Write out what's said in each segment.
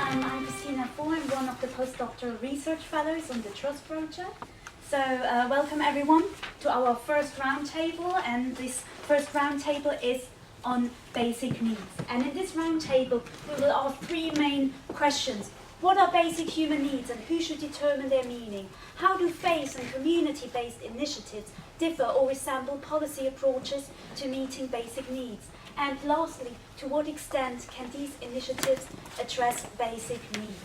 I'm one of the postdoctoral research fellows on the Trust Project. So welcome everyone to our first roundtable, and this first roundtable is on basic needs. And in this roundtable we will ask three main questions. What are basic human needs and who should determine their meaning? How do faith and community-based initiatives differ or resemble policy approaches to meeting basic needs? And lastly, to what extent can these initiatives address basic needs?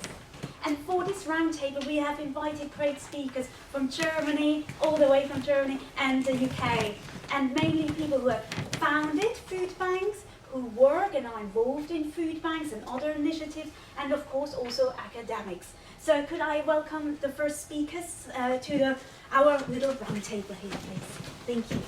And for this roundtable, we have invited great speakers from Germany, all the way from Germany, and the UK. And mainly people who have founded food banks, who work and are involved in food banks and other initiatives, and of course also academics. So could I welcome the first speakers to our little roundtable here, please? Thank you.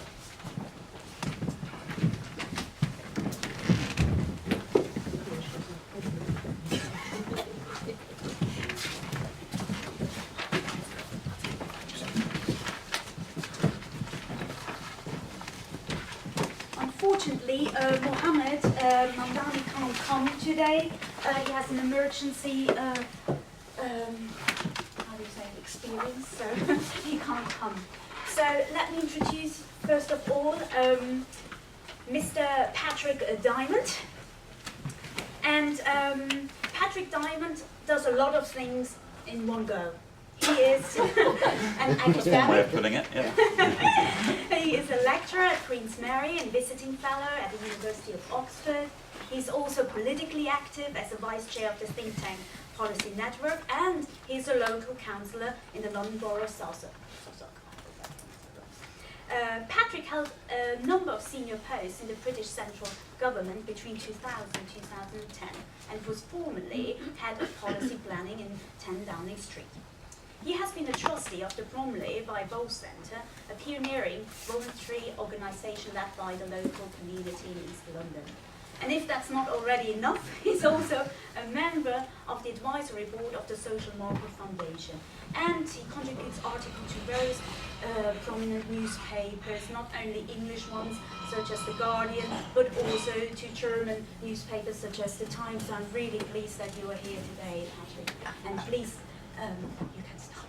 Unfortunately, Mohammed Mamdani can't come today. He has an emergency experience, so he can't come. So let me introduce, first of all, Mr. Patrick Diamond. And Patrick Diamond does a lot of things in one go. He is an academic. Way of putting it, yeah. He is a lecturer at Queen's Mary and visiting fellow at the University of Oxford. He's also politically active as a vice chair of the think tank Policy Network, and he's a local councillor in the London Borough of Sussex. Patrick held a number of senior posts in the British central government between 2000 and 2010, and was formerly head of policy planning in 10 Downing Street. He has been a trustee of the Bromley by Bow Centre, a pioneering voluntary organisation led by the local community in East London. And if that's not already enough, he's also a member of the advisory board of the Social Market Foundation. And he contributes articles to various prominent newspapers, not only English ones, such as The Guardian, but also to German newspapers, such as The Times. So I'm really pleased that you are here today, Patrick. And please, you can start.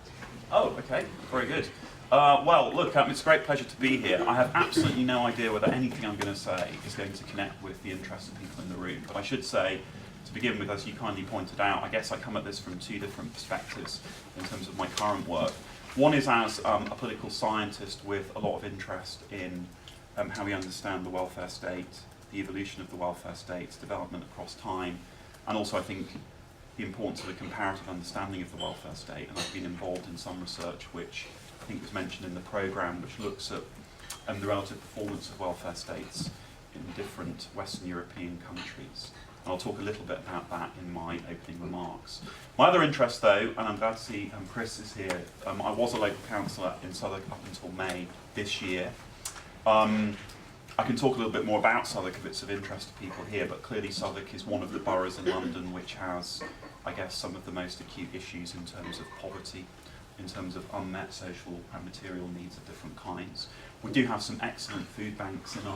Oh, okay, very good. Well, look, it's a great pleasure to be here. I have absolutely no idea whether anything I'm going to say is going to connect with the interest of people in the room. But I should say, to begin with, as you kindly pointed out, I guess I come at this from two different perspectives in terms of my current work. One is as a political scientist with a lot of interest in how we understand the welfare state, the evolution of the welfare state's development across time, and also I think the importance of a comparative understanding of the welfare state. And I've been involved in some research which I think was mentioned in the programme, which looks at the relative performance of welfare states in different Western European countries. And I'll talk a little bit about that in my opening remarks. My other interest though, and I'm glad to see Chris is here, I was a local councillor in Southwark up until May this year. I can talk a little bit more about Southwark if it's of interest to people here, but clearly Southwark is one of the boroughs in London which has, I guess, some of the most acute issues in terms of poverty, in terms of unmet social and material needs of different kinds. We do have some excellent food banks in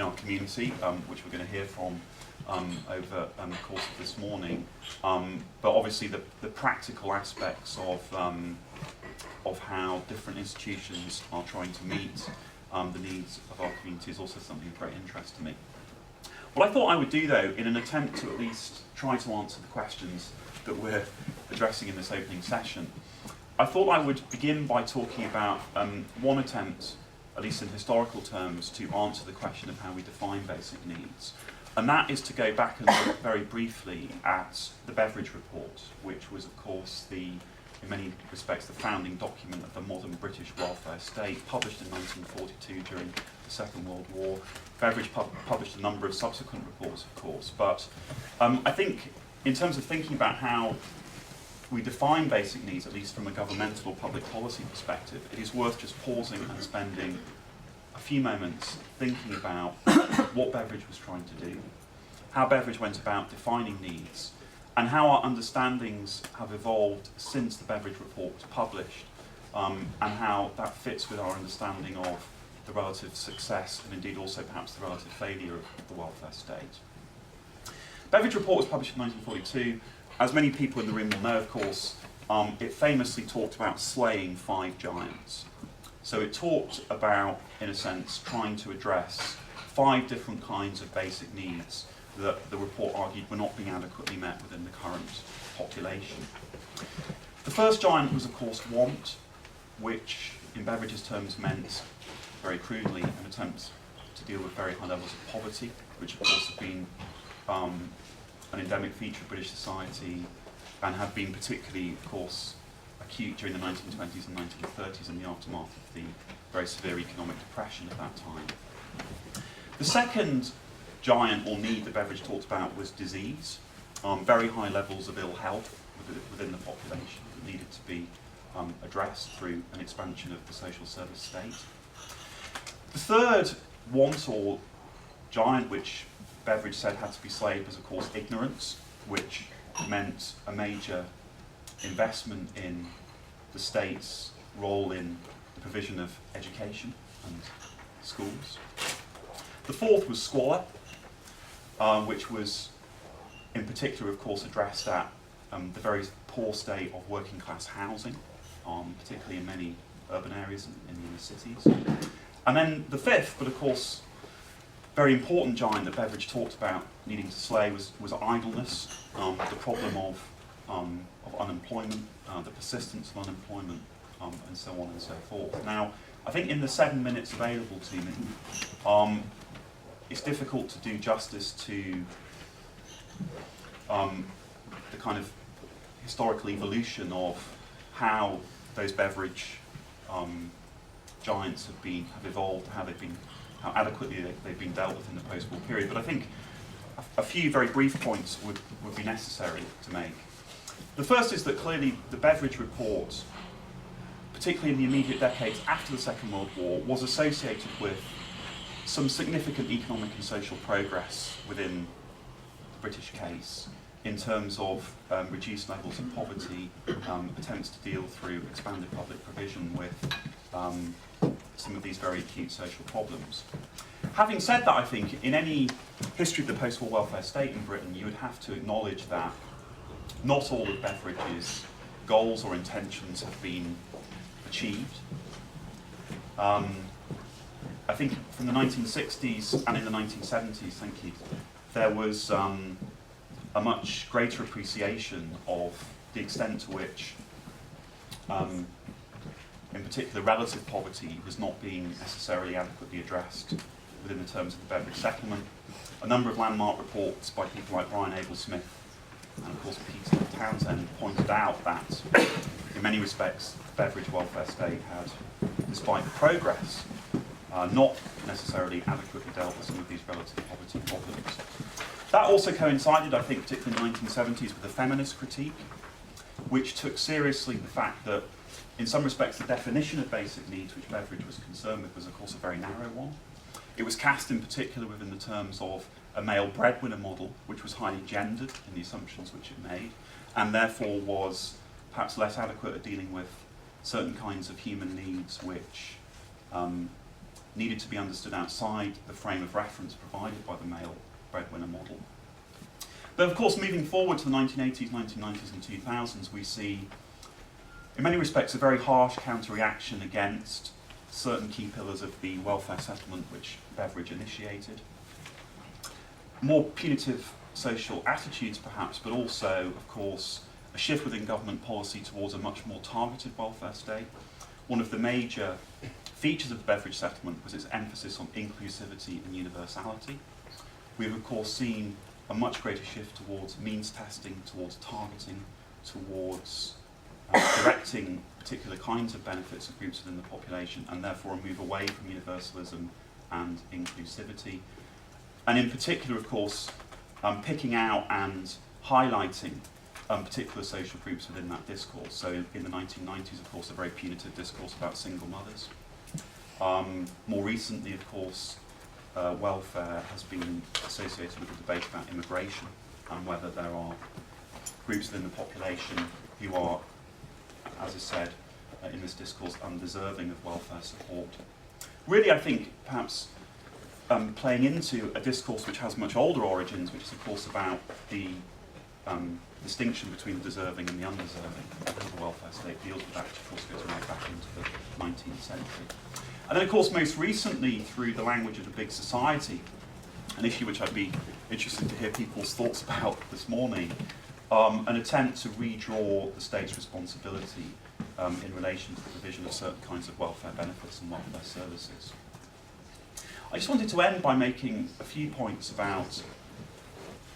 our community, which we're going to hear from over the course of this morning. But obviously the practical aspects of how different institutions are trying to meet the needs of our community is also something of great interest to me. What I thought I would do though, in an attempt to at least try to answer the questions that we're addressing in this opening session, I thought I would begin by talking about one attempt, at least in historical terms, to answer the question of how we define basic needs. And that is to go back and look very briefly at the Beveridge Report, which was of course in many respects the founding document of the modern British welfare state, published in 1942 during the Second World War. Beveridge published a number of subsequent reports, of course, but I think in terms of thinking about how we define basic needs, at least from a governmental or public policy perspective, it is worth just pausing and spending a few moments thinking about what Beveridge was trying to do, how Beveridge went about defining needs, and how our understandings have evolved since the Beveridge Report was published, and how that fits with our understanding of the relative success and indeed also perhaps the relative failure of the welfare state. Beveridge Report was published in 1942. as many people in the room will know, of course, it famously talked about slaying 5 giants. So it talked about, in a sense, trying to address 5 different kinds of basic needs that the report argued were not being adequately met within the current population. The first giant was, of course, want, which in Beveridge's terms meant, very crudely, an attempt to deal with very high levels of poverty, which of course have been an endemic feature of British society and have been particularly, of course, acute during the 1920s and 1930s in the aftermath of the very severe economic depression at that time. The second giant or need that Beveridge talked about was disease, very high levels of ill health within the population that needed to be addressed through an expansion of the social service state. The third want or giant which Beveridge said had to be slayed was, of course, ignorance, which meant a major investment in the state's role in the provision of education and schools. The fourth was squalor, which was in particular, of course, addressed at the very poor state of working class housing, particularly in many urban areas in the inner cities. And then the fifth, but of course very important giant that Beveridge talked about needing to slay was idleness, the problem of unemployment, the persistence of unemployment, and so on and so forth. Now, I think in the 7 minutes available to me, it's difficult to do justice to the kind of historical evolution of how those Beveridge giants have evolved, how adequately they've been dealt with in the post-war period. But I think a few very brief points would be necessary to make. The first is that clearly the Beveridge report, particularly in the immediate decades after the Second World War, was associated with some significant economic and social progress within the British case in terms of reduced levels of poverty, attempts to deal through expanded public provision with some of these very acute social problems. Having said that, I think in any history of the post-war welfare state in Britain, you would have to acknowledge that not all of Beveridge's goals or intentions have been achieved. I think from the 1960s and in the 1970s, thank you, there was a much greater appreciation of the extent to which in particular relative poverty was not being necessarily adequately addressed within the terms of the Beveridge settlement. A number of landmark reports by people like Brian Abel-Smith and of course Peter Townsend pointed out that in many respects the Beveridge welfare state had, despite the progress, not necessarily adequately dealt with some of these relative poverty problems. That also coincided, I think, particularly in the 1970s with the feminist critique, which took seriously the fact that in some respects, the definition of basic needs which Beveridge was concerned with was, of course, a very narrow one. It was cast in particular within the terms of a male breadwinner model, which was highly gendered in the assumptions which it made, and therefore was perhaps less adequate at dealing with certain kinds of human needs which needed to be understood outside the frame of reference provided by the male breadwinner model. But of course, moving forward to the 1980s, 1990s and 2000s, we see in many respects a very harsh counter-reaction against certain key pillars of the welfare settlement which Beveridge initiated. More punitive social attitudes perhaps, but also, of course, a shift within government policy towards a much more targeted welfare state. One of the major features of the Beveridge settlement was its emphasis on inclusivity and universality. We've of course seen a much greater shift towards means testing, towards targeting, towards directing particular kinds of benefits of groups within the population, and therefore a move away from universalism and inclusivity. And in particular, of course, picking out and highlighting particular social groups within that discourse. So in the 1990s, of course, a very punitive discourse about single mothers. More recently, of course, welfare has been associated with the debate about immigration and whether there are groups within the population who are, as is said in this discourse, undeserving of welfare support. Really, I think, perhaps playing into a discourse which has much older origins, which is, of course, about the distinction between the deserving and the undeserving, and how the welfare state deals with that, which of course goes right back into the 19th century. And then of course most recently through the language of the big society, an issue which I'd be interested to hear people's thoughts about this morning, an attempt to redraw the state's responsibility in relation to the provision of certain kinds of welfare benefits and welfare services. I just wanted to end by making a few points about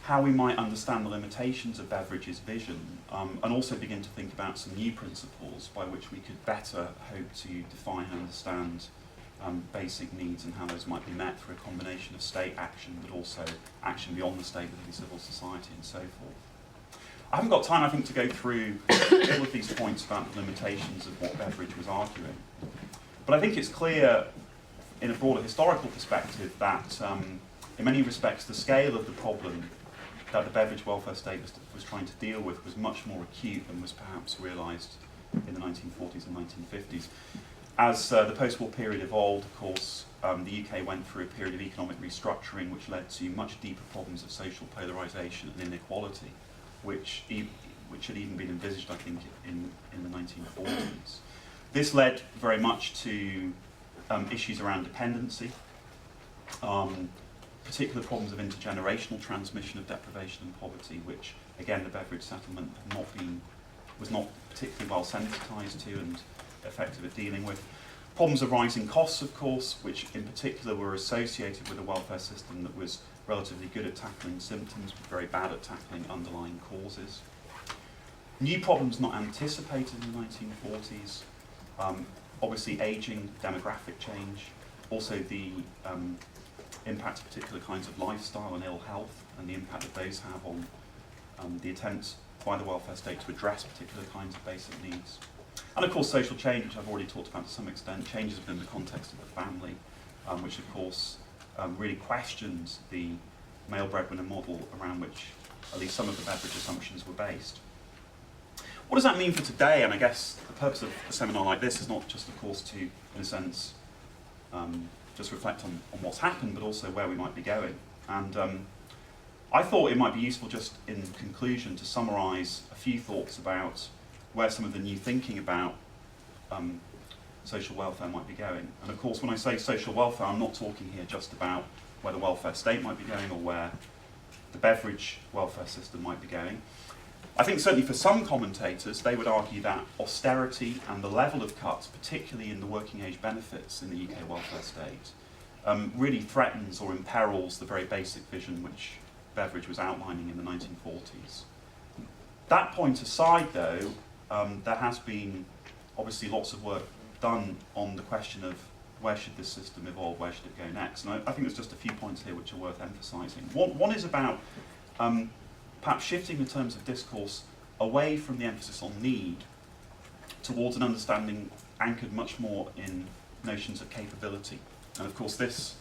how we might understand the limitations of Beveridge's vision, and also begin to think about some new principles by which we could better hope to define and understand basic needs and how those might be met through a combination of state action, but also action beyond the state within civil society and so forth. I haven't got time, I think, to go through all of these points about the limitations of what Beveridge was arguing. But I think it's clear, in a broader historical perspective, that in many respects the scale of the problem that the Beveridge welfare state was trying to deal with was much more acute than was perhaps realised in the 1940s and 1950s. As the post-war period evolved, of course, the UK went through a period of economic restructuring which led to much deeper problems of social polarisation and inequality, which had even been envisaged, I think, in the 1940s. This led very much to issues around dependency, particular problems of intergenerational transmission of deprivation and poverty, which, again, the Beveridge settlement was not particularly well sensitised to and effective at dealing with. Problems of rising costs, of course, which in particular were associated with a welfare system that was relatively good at tackling symptoms, but very bad at tackling underlying causes. New problems not anticipated in the 1940s, obviously ageing, demographic change, also the impact of particular kinds of lifestyle and ill health, and the impact that those have on the attempts by the welfare state to address particular kinds of basic needs. And of course social change, which I've already talked about to some extent, changes within the context of the family, which of course really questions the male breadwinner model around which at least some of the Beveridge assumptions were based. What does that mean for today? And I guess the purpose of a seminar like this is not just, of course, to, in a sense, just reflect on what's happened, but also where we might be going. And I thought it might be useful just in conclusion to summarise a few thoughts about where some of the new thinking about social welfare might be going. And of course, when I say social welfare, I'm not talking here just about where the welfare state might be going or where the Beveridge welfare system might be going. I think certainly for some commentators, they would argue that austerity and the level of cuts, particularly in the working age benefits in the UK welfare state, really threatens or imperils the very basic vision which Beveridge was outlining in the 1940s. That point aside, though, there has been obviously lots of work done on the question of where should this system evolve, where should it go next. And I think there's just a few points here which are worth emphasising. One is about perhaps shifting the terms of discourse away from the emphasis on need towards an understanding anchored much more in notions of capability. And of course this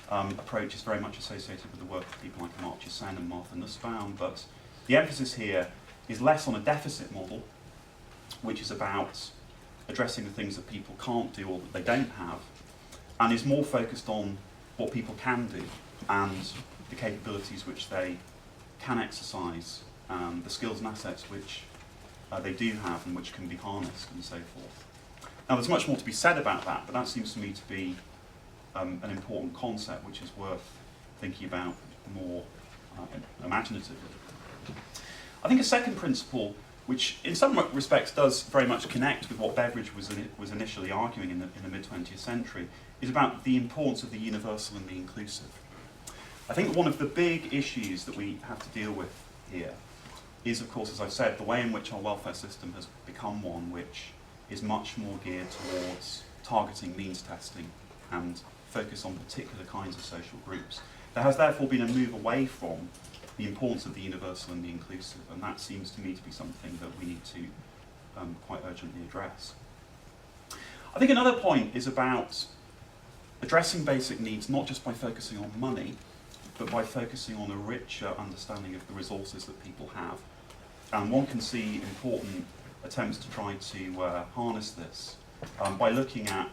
approach is very much associated with the work of people like Mark Sen and Martha Nussbaum, but the emphasis here is less on a deficit model, which is about addressing the things that people can't do or that they don't have, and is more focused on what people can do and the capabilities which they can exercise, the skills and assets which they do have and which can be harnessed and so forth. Now there's much more to be said about that, but that seems to me to be an important concept which is worth thinking about more imaginatively. I think a second principle, which in some respects does very much connect with what Beveridge was initially arguing in the mid-20th century, is about the importance of the universal and the inclusive. I think one of the big issues that we have to deal with here is, of course, as I've said, the way in which our welfare system has become one which is much more geared towards targeting means testing and focus on particular kinds of social groups. There has therefore been a move away from the importance of the universal and the inclusive, and that seems to me to be something that we need to quite urgently address. I think another point is about addressing basic needs not just by focusing on money, but by focusing on a richer understanding of the resources that people have. And one can see important attempts to try to harness this by looking at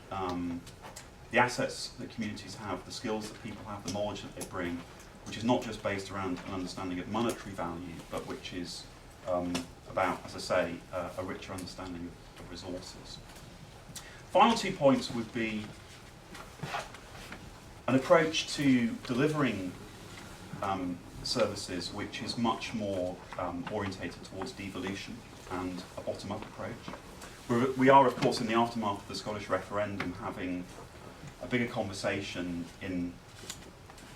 the assets that communities have, the skills that people have, the knowledge that they bring, which is not just based around an understanding of monetary value, but which is about, as I say, a richer understanding of resources. Final 2 points would be an approach to delivering services which is much more orientated towards devolution and a bottom-up approach. We are, of course, in the aftermath of the Scottish referendum, having a bigger conversation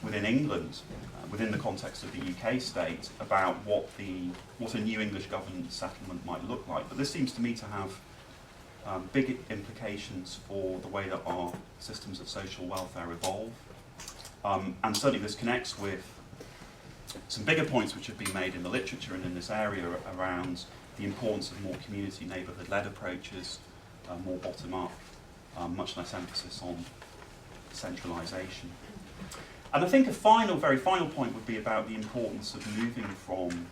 within England, within the context of the UK state, about what a new English government settlement might look like. But this seems to me to have big implications for the way that our systems of social welfare evolve. And certainly this connects with some bigger points which have been made in the literature and in this area around the importance of more community neighbourhood-led approaches, more bottom-up, much less emphasis on centralisation. And I think a very final point would be about the importance of moving from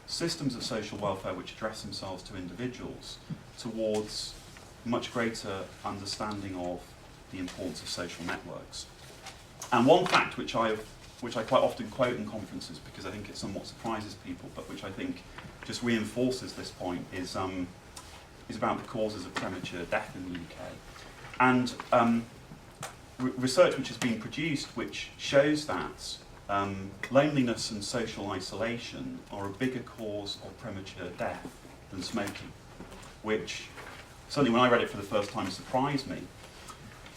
systems of social welfare which address themselves to individuals towards much greater understanding of the importance of social networks. And one fact which I quite often quote in conferences, because I think it somewhat surprises people, but which I think just reinforces this point, is about the causes of premature death in the UK. And research which has been produced which shows that loneliness and social isolation are a bigger cause of premature death than smoking, which certainly when I read it for the first time surprised me.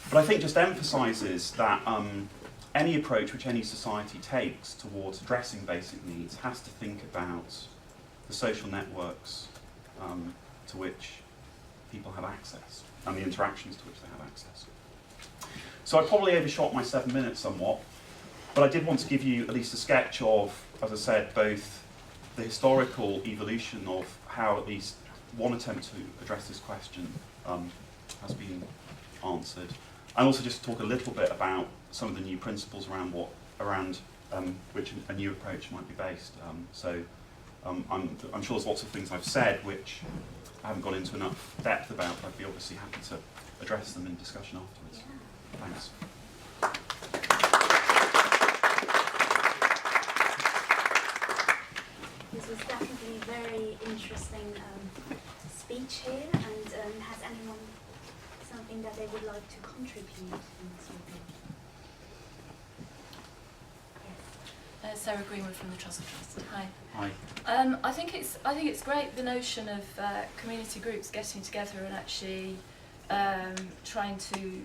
But I think just emphasises that any approach which any society takes towards addressing basic needs has to think about the social networks to which people have access and the interactions to which they have access. So I probably overshot my 7 minutes somewhat, but I did want to give you at least a sketch of, as I said, both the historical evolution of how at least one attempt to address this question has been answered, and also just to talk a little bit about some of the new principles around which a new approach might be based. I'm sure there's lots of things I've said which I haven't gone into enough depth about, but I'd be obviously happy to address them in discussion afterwards. Yeah. Thanks. This was definitely a very interesting speech here, and has anyone something that they would like to contribute in this review? Yes. Sarah Greenwood from the Trussell Trust. Hi. Hi. I think it's great, the notion of community groups getting together and actually trying to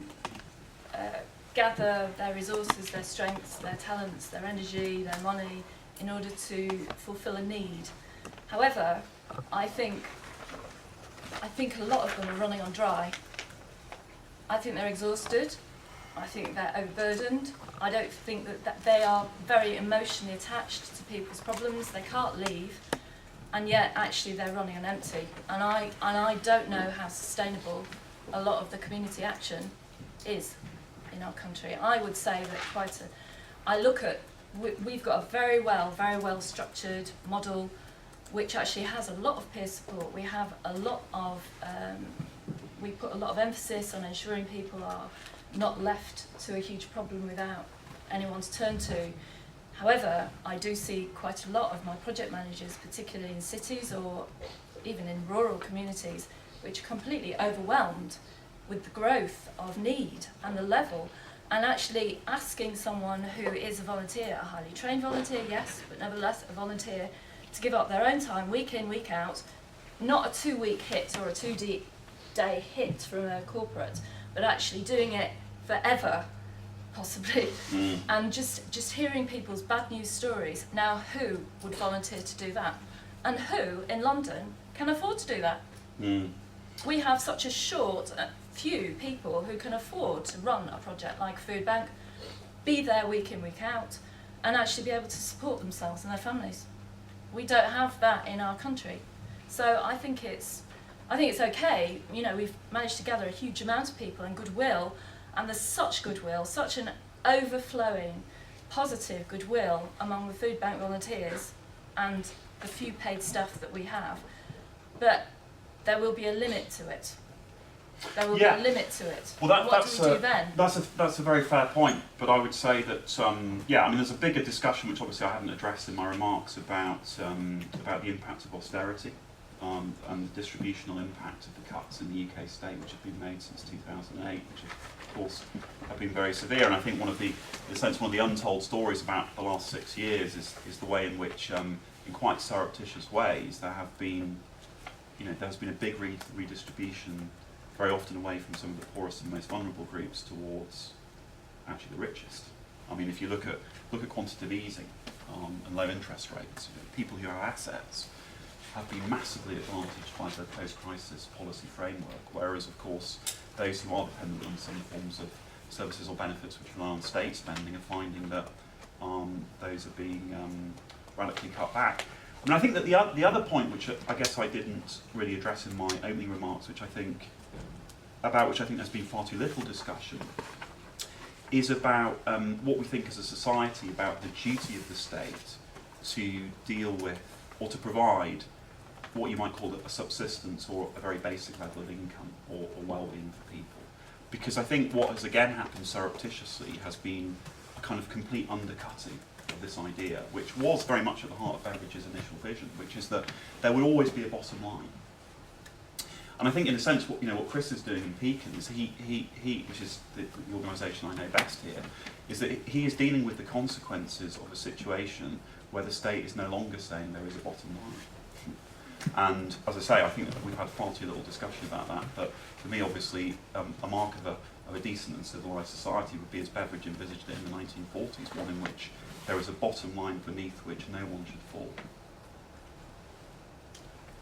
gather their resources, their strengths, their talents, their energy, their money in order to fulfil a need. However, I think a lot of them are running on dry. I think they're exhausted. I think they're overburdened. I don't think that they are very emotionally attached to people's problems. They can't leave, and yet actually they're running on empty. And I don't know how sustainable a lot of the community action is in our country. I would say that we've got a very well structured model which actually has a lot of peer support. We have a lot of, we put a lot of emphasis on ensuring people are not left to a huge problem without anyone to turn to. However, I do see quite a lot of my project managers, particularly in cities or even in rural communities, which are completely overwhelmed with the growth of need and the level, and actually asking someone who is a volunteer, a highly trained volunteer, yes, but nevertheless a volunteer, to give up their own time week in, week out, not a 2-week hit or a 2-day hit from a corporate, but actually doing it forever, possibly, and just hearing people's bad news stories. Now, who would volunteer to do that? And who in London can afford to do that? We have such a short few people who can afford to run a project like Food Bank, be there week in, week out, and actually be able to support themselves and their families. We don't have that in our country. So I think it's okay. You know, we've managed to gather a huge amount of people and goodwill, and there's such goodwill, such an overflowing, positive goodwill among the Food Bank volunteers and the few paid staff that we have. But there will be a limit to it. there will Yeah. be a limit to it. Well, What do we do then? That's a very fair point, but I would say that yeah, I mean, there's a bigger discussion which obviously I haven't addressed in my remarks about the impact of austerity and the distributional impact of the cuts in the UK state which have been made since 2008, which of course have been very severe. And I think one of the untold stories about the last 6 years is the way in which, in quite surreptitious ways, there's been a big redistribution, very often away from some of the poorest and most vulnerable groups towards actually the richest. I mean, if you look at quantitative easing and low interest rates, people who have assets have been massively advantaged by the post-crisis policy framework, whereas, of course, those who are dependent on some forms of services or benefits which rely on state spending are finding that those are being radically cut back. I mean, I think that the other point, which I guess I didn't really address in my opening remarks, which I think there's been far too little discussion, is about what we think as a society about the duty of the state to deal with or to provide what you might call a subsistence or a very basic level of income or well-being for people. Because I think what has again happened surreptitiously has been a kind of complete undercutting of this idea, which was very much at the heart of Beveridge's initial vision, which is that there will always be a bottom line. And I think, in a sense, what Chris is doing in Pekin is he which is the organisation I know best here, is that he is dealing with the consequences of a situation where the state is no longer saying there is a bottom line. And as I say, I think that we've had far too little discussion about that. But for me, obviously, a mark of a decent and civilised society would be, as Beveridge envisaged it in the 1940s, one in which there is a bottom line beneath which no one should fall.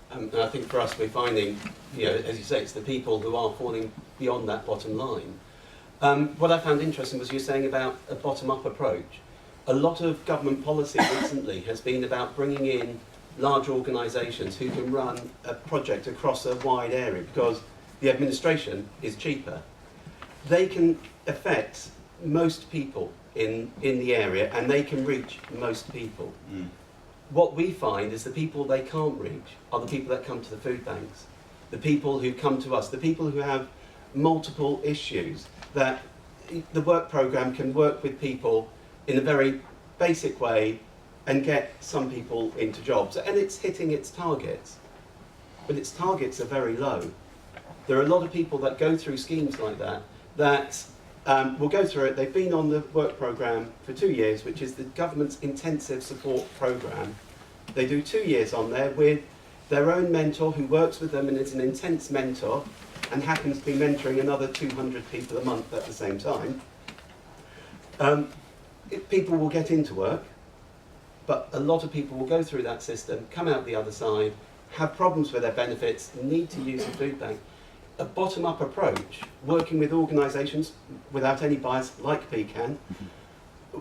And I think for us, we're finding, as you say, it's the people who are falling beyond that bottom line. What I found interesting was you were saying about a bottom-up approach. A lot of government policy recently has been about bringing in large organisations who can run a project across a wide area because the administration is cheaper. They can affect most people in the area and they can reach most people. Mm. What we find is the people they can't reach are the people that come to the food banks, the people who come to us, the people who have multiple issues, that the work programme can work with people in a very basic way and get some people into jobs. And it's hitting its targets, but its targets are very low. There are a lot of people that go through schemes like that will go through it. They've been on the work programme for 2 years, which is the government's intensive support programme. They do 2 years on there with their own mentor who works with them and is an intense mentor and happens to be mentoring another 200 people a month at the same time. People will get into work, but a lot of people will go through that system, come out the other side, have problems with their benefits, need to use the food bank. A bottom-up approach, working with organisations without any bias, like Pecan,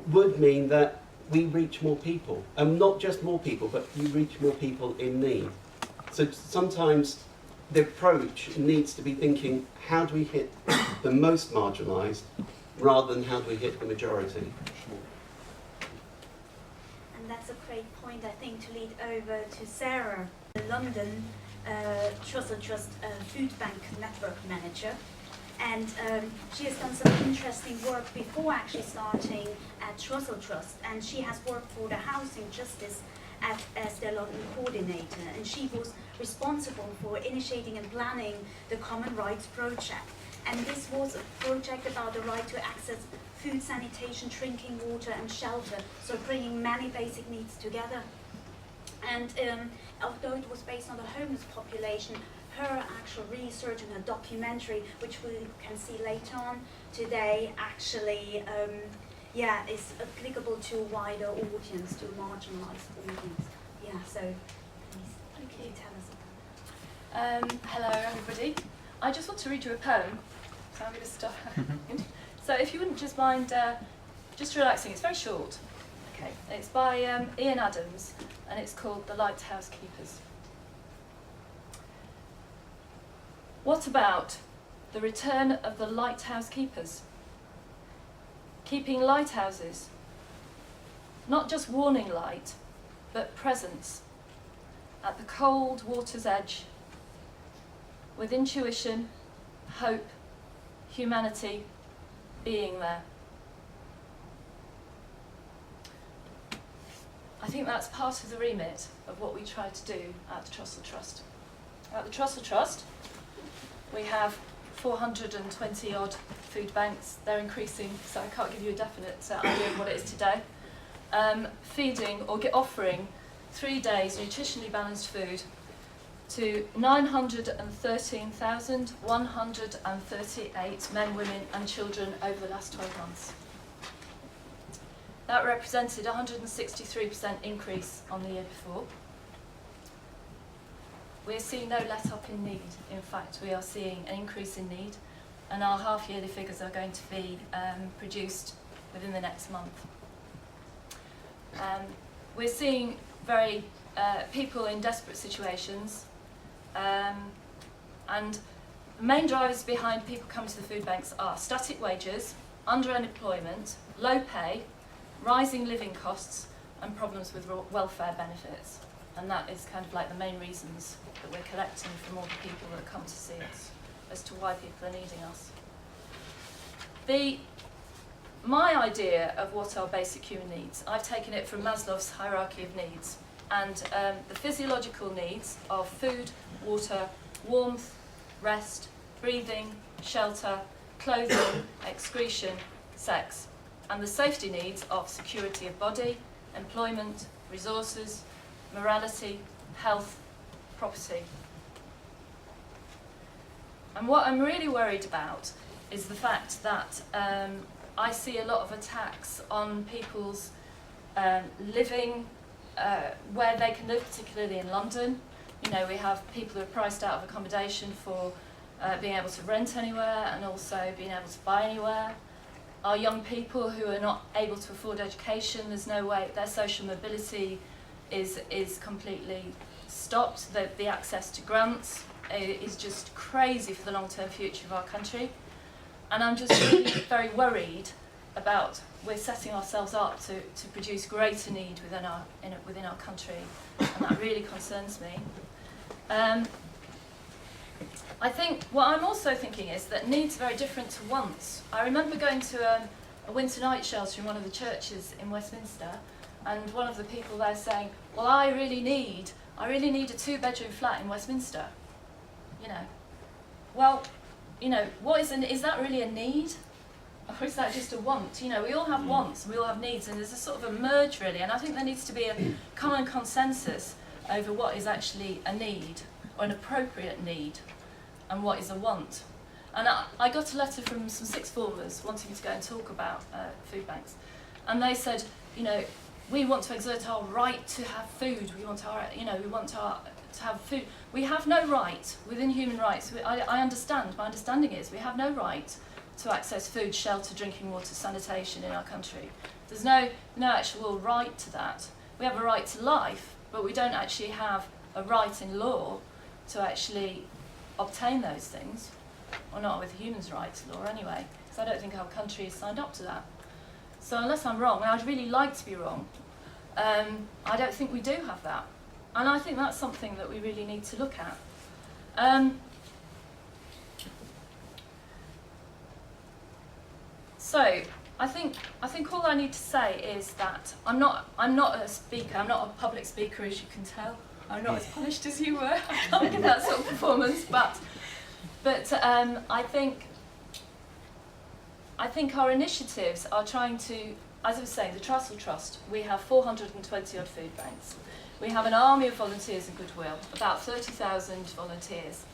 would mean that we reach more people. And not just more people, but you reach more people in need. So sometimes the approach needs to be thinking, how do we hit the most marginalised, rather than how do we hit the majority? And that's a great point, I think, to lead over to Sarah, the London Trussell Trust Food Bank Network Manager. And she has done some interesting work before actually starting at Trussell Trust. And she has worked for the Housing Justice as their London coordinator. And she was responsible for initiating and planning the Common Rights Project. And this was a project about the right to access food, sanitation, drinking water and shelter, so bringing many basic needs together. And although it was based on the homeless population, her actual research and her documentary, which we can see later on today, actually is applicable to a wider audience, to a marginalised audience. Yeah, so please, can you tell us about that? Hello everybody. I just want to read you a poem, so I'm going to start. So if you wouldn't just mind just relaxing, it's very short. Okay, it's by Ian Adams and it's called The Lighthouse Keepers. What about the return of the lighthouse keepers? Keeping lighthouses, not just warning light, but presence at the cold water's edge, with intuition, hope, humanity, being there. I think that's part of the remit of what we try to do at the Trussell Trust. At the Trussell Trust, we have 420 odd food banks. They're increasing, so I can't give you a definite idea of what it is today. Feeding or offering 3 days nutritionally balanced food to 913,138 men, women and children over the last 12 months. That represented a 163% increase on the year before. We're seeing no let-up in need. In fact, we are seeing an increase in need, and our half-yearly figures are going to be produced within the next month. We're seeing people in desperate situations, and the main drivers behind people coming to the food banks are static wages, underemployment, low pay, rising living costs, and problems with welfare benefits. And that is kind of like the main reasons that we're collecting from all the people that come to see us as to why people are needing us. My idea of what are basic human needs, I've taken it from Maslow's hierarchy of needs, and the physiological needs of food, water, warmth, rest, breathing, shelter, clothing, excretion, sex, and the safety needs of security of body, employment, resources, morality, health, property. And what I'm really worried about is the fact that I see a lot of attacks on people's living where they can live, particularly in London. You know, we have people who are priced out of accommodation for being able to rent anywhere and also being able to buy anywhere. Our young people who are not able to afford education, there's no way, their social mobility is completely stopped. The access to grants is just crazy for the long-term future of our country. And I'm just really very worried about we're setting ourselves up to produce greater need within our country, and that really concerns me. I think what I'm also thinking is that needs are very different to wants. I remember going to a winter night shelter in one of the churches in Westminster, and one of the people there saying, well, I really need a 2-bedroom flat in Westminster. You know, well, you know, is that really a need? Or is that just a want? You know, we all have wants, we all have needs, and there's a sort of a merge really, and I think there needs to be a common consensus over what is actually a need, or an appropriate need, and what is a want. And I got a letter from some sixth formers wanting to go and talk about food banks, and they said, you know, we want to exert our right to have food. We want to have food. We have no right within human rights. I understand. My understanding is we have no right to access food, shelter, drinking water, sanitation in our country. There's no actual right to that. We have a right to life, but we don't actually have a right in law to actually obtain those things, or not with human rights law anyway, because I don't think our country is signed up to that. So unless I'm wrong, and I'd really like to be wrong, I don't think we do have that. And I think that's something that we really need to look at. So I think all I need to say is that I'm not a speaker. I'm not a public speaker, as you can tell. I'm not as polished as you were. I can't give that sort of performance, but I think our initiatives are trying to, as I was saying, the Trussell Trust, we have 420 odd food banks. We have an army of volunteers and goodwill, about 30,000 volunteers,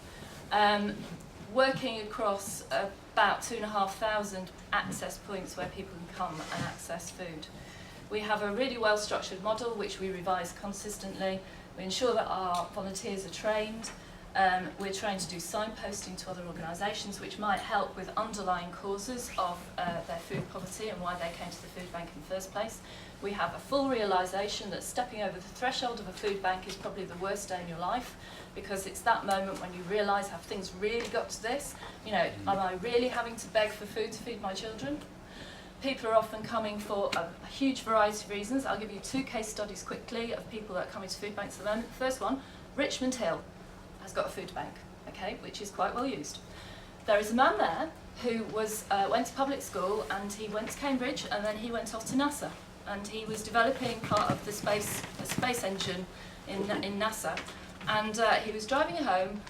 working across about 2,500 access points where people can come and access food. We have a really well-structured model which we revise consistently. We ensure that our volunteers are trained. We're trying to do signposting to other organisations which might help with underlying causes of their food poverty and why they came to the food bank in the first place. We have a full realisation that stepping over the threshold of a food bank is probably the worst day in your life, because it's that moment when you realise, have things really got to this? You know, am I really having to beg for food to feed my children? People are often coming for a huge variety of reasons. I'll give you 2 case studies quickly of people that are coming to food banks at the moment. The first one, Richmond Hill has got a food bank, okay, which is quite well used. there is a man there who went to public school, and he went to Cambridge, and then he went off to NASA, and he was developing part of the space engine in NASA, and he was driving home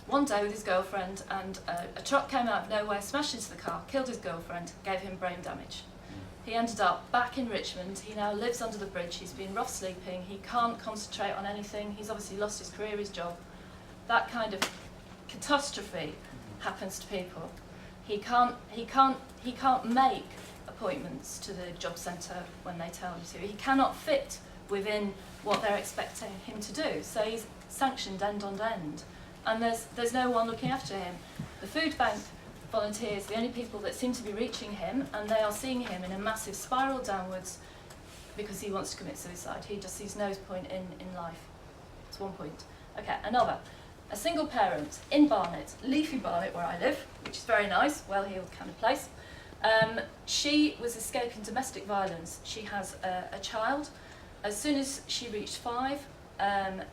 one day with his girlfriend, and a truck came out of nowhere, smashed into the car, killed his girlfriend, gave him brain damage. He ended up back in Richmond. He now lives under the bridge. He's been rough sleeping. He can't concentrate on anything. He's obviously lost his career, his job. That kind of catastrophe happens to people. He can't make appointments to the job centre when they tell him to. He cannot fit within what they're expecting him to do. So he's sanctioned end on end, and there's no one looking after him. The food bank volunteers, the only people that seem to be reaching him, and they are seeing him in a massive spiral downwards because he wants to commit suicide. He just sees no point in life. It's one point. Okay, another. A single parent in Barnet, leafy Barnet where I live, which is very nice, well-heeled kind of place. She was escaping domestic violence. She has a child. As soon as she reached 5,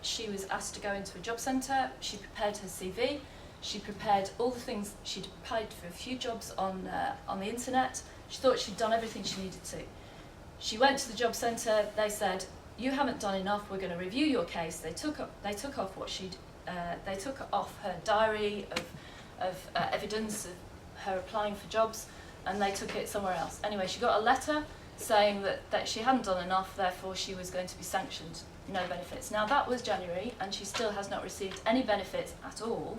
she was asked to go into a job centre. She prepared her CV. She prepared all the things. She'd applied for a few jobs on the internet. She thought she'd done everything she needed to. She went to the job centre. They said, "You haven't done enough. We're going to review your case." They took off what she'd. They took off her diary of evidence of her applying for jobs, and they took it somewhere else. Anyway, she got a letter saying that she hadn't done enough, therefore she was going to be sanctioned. No benefits. Now that was January, and she still has not received any benefits at all.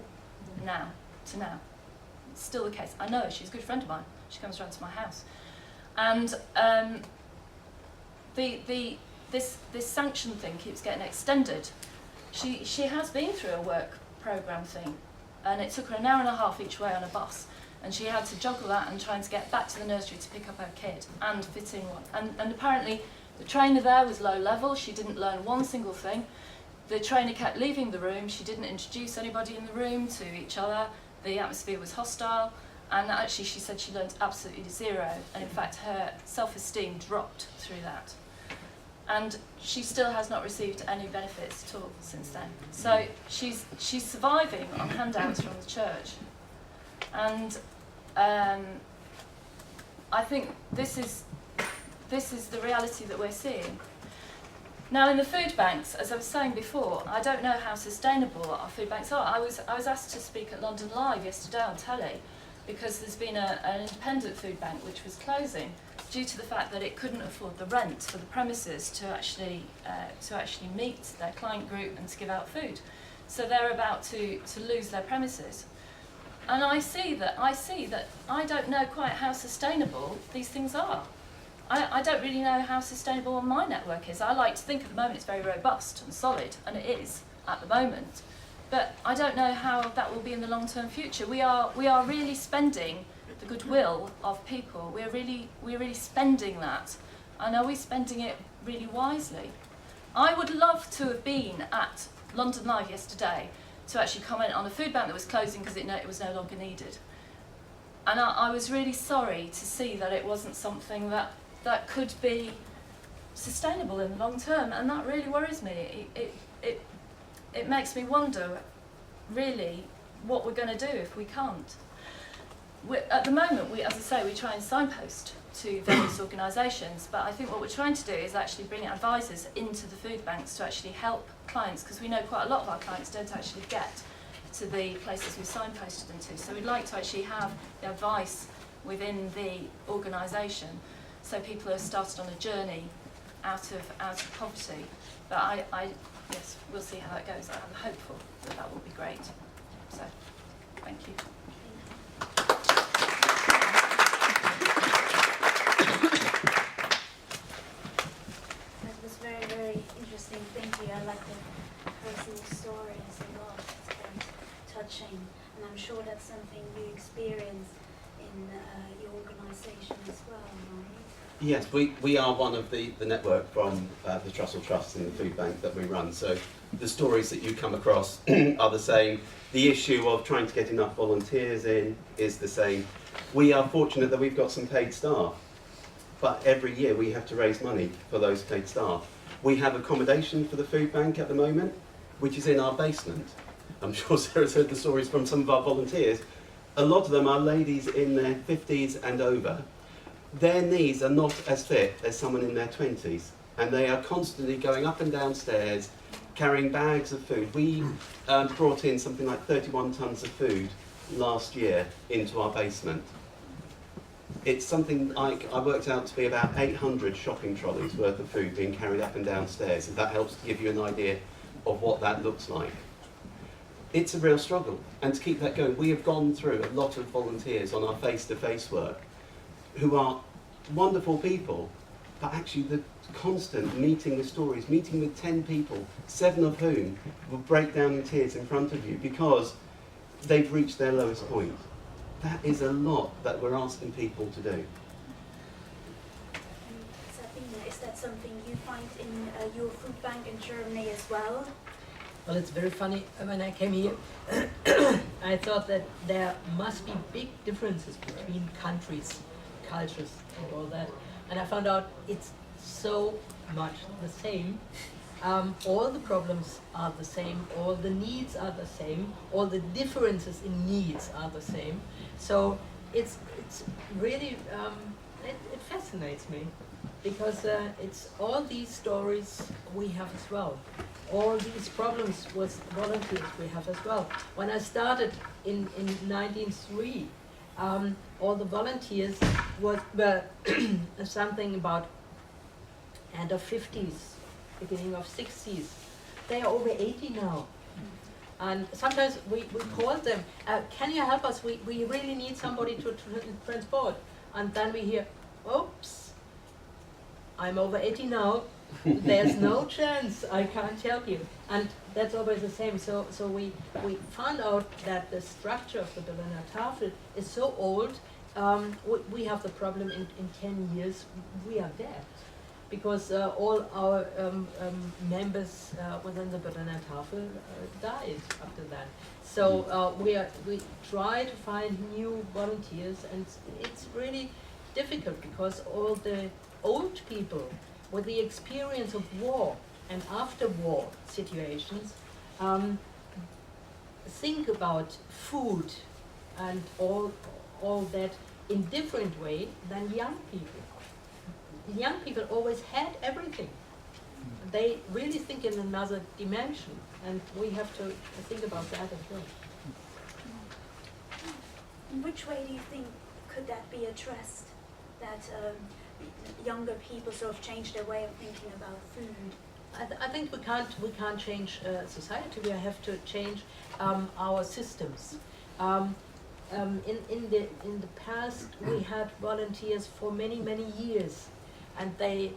Now. It's still the case. I know, she's a good friend of mine. She comes round to my house. And this sanction thing keeps getting extended. She has been through a work programme thing, and it took her an hour and a half each way on a bus, and she had to juggle that and trying to get back to the nursery to pick up her kid and fit in one. And apparently the trainer there was low level. She didn't learn one single thing. The trainer kept leaving the room. She didn't introduce anybody in the room to each other. The atmosphere was hostile, and actually she said she learned absolutely zero, and in fact her self-esteem dropped through that. And she still has not received any benefits at all since then. So she's surviving on handouts from the church. And I think this is the reality that we're seeing. Now, in the food banks, as I was saying before, I don't know how sustainable our food banks are. I was asked to speak at London Live yesterday on telly because there's been an independent food bank which was closing due to the fact that it couldn't afford the rent for the premises to actually meet their client group and to give out food. So they're about to lose their premises. And I see that I don't know quite how sustainable these things are. I don't really know how sustainable my network is. I like to think at the moment it's very robust and solid, and it is at the moment. But I don't know how that will be in the long-term future. We are really spending the goodwill of people. We're really spending that. And are we spending it really wisely? I would love to have been at London Live yesterday to actually comment on a food bank that was closing because it was no longer needed. And I was really sorry to see that it wasn't something that could be sustainable in the long term, and that really worries me. It makes me wonder, really, what we're going to do if we can't. At the moment, as I say, we try and signpost to various organisations, but I think what we're trying to do is actually bring advisors into the food banks to actually help clients, because we know quite a lot of our clients don't actually get to the places we signposted them to. So we'd like to actually have the advice within the organisation, so people have started on a journey out of poverty. But yes, we'll see how that goes. I'm hopeful that will be great. So, thank you. That was very, very interesting. Thank you. I like the personal stories a lot. It's very touching, and I'm sure that's something you experience in your organisation as well, right? Yes, we are one of the network from the Trussell Trust and the food bank that we run. So the stories that you come across are the same. The issue of trying to get enough volunteers in is the same. We are fortunate that we've got some paid staff, but every year we have to raise money for those paid staff. We have accommodation for the food bank at the moment, which is in our basement. I'm sure Sarah's heard the stories from some of our volunteers. a lot of them are ladies in their 50s and over. Their knees are not as fit as someone in their 20s, and they are constantly going up and down stairs, carrying bags of food. We brought in something like 31 tons of food last year into our basement. It's something like, I worked out to be about 800 shopping trolleys worth of food being carried up and down stairs, if that helps to give you an idea of what that looks like. It's a real struggle, and to keep that going, we have gone through a lot of volunteers on our face-to-face work who are wonderful people, but actually the constant meeting with stories, meeting with 10 people, 7 of whom will break down in tears in front of you because they've reached their lowest point. That is a lot that we're asking people to do. Sabine, is that something you find in your food bank in Germany as well? Well, it's very funny. When I came here, I thought that there must be big differences between countries, cultures, and all that. And I found out it's so much the same. All the problems are the same, all the needs are the same, all the differences in needs are the same. So it's really, it fascinates me, because it's all these stories we have as well. All these problems with volunteers we have as well. When I started in 1903, all the volunteers were something about end of 50s, beginning of 60s. They are over 80 now. And sometimes we call them, can you help us? We really need somebody to transport. And then we hear, oops, I'm over 80 now. There's no chance, I can't help you. And that's always the same. So we found out that the structure of the Berliner Tafel is so old, we have the problem in 10 years, we are dead. Because all our members within the Berliner Tafel died after that. So we try to find new volunteers, and it's really difficult because all the old people with the experience of war and after war situations think about food and all that in different way than young people. Young people always had everything. They really think in another dimension, and we have to think about that as well. In which way do you think could that be addressed? That younger people sort of change their way of thinking about food? I think we can't change society. We have to change our systems. In the past, we had volunteers for many years, and they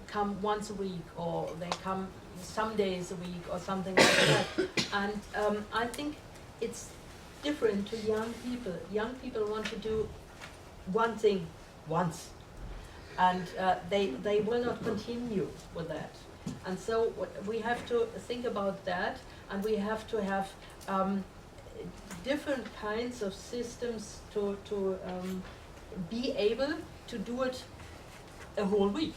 come once a week, or they come some days a week, or something like that. And I think it's different to young people. Young people want to do one thing once, and they will not continue with that. And so we have to think about that, and we have to have different kinds of systems to be able to do it a whole week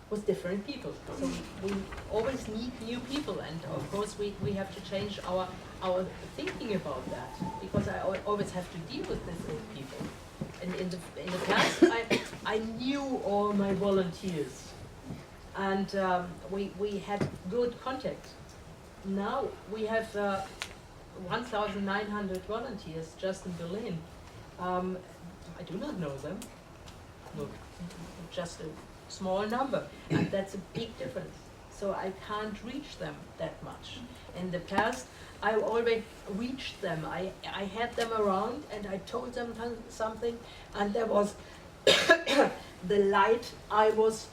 with different people. So we always need new people, and of course we have to change our thinking about that, because I always have to deal with these old people. And in the past, I knew all my volunteers, and we had good contact. Now we have 1,900 volunteers just in Berlin. I do not know them. Look, just a small number, and that's a big difference. So I can't reach them that much. In the past, I always reached them. I had them around, and I told them something, and there was the light I was,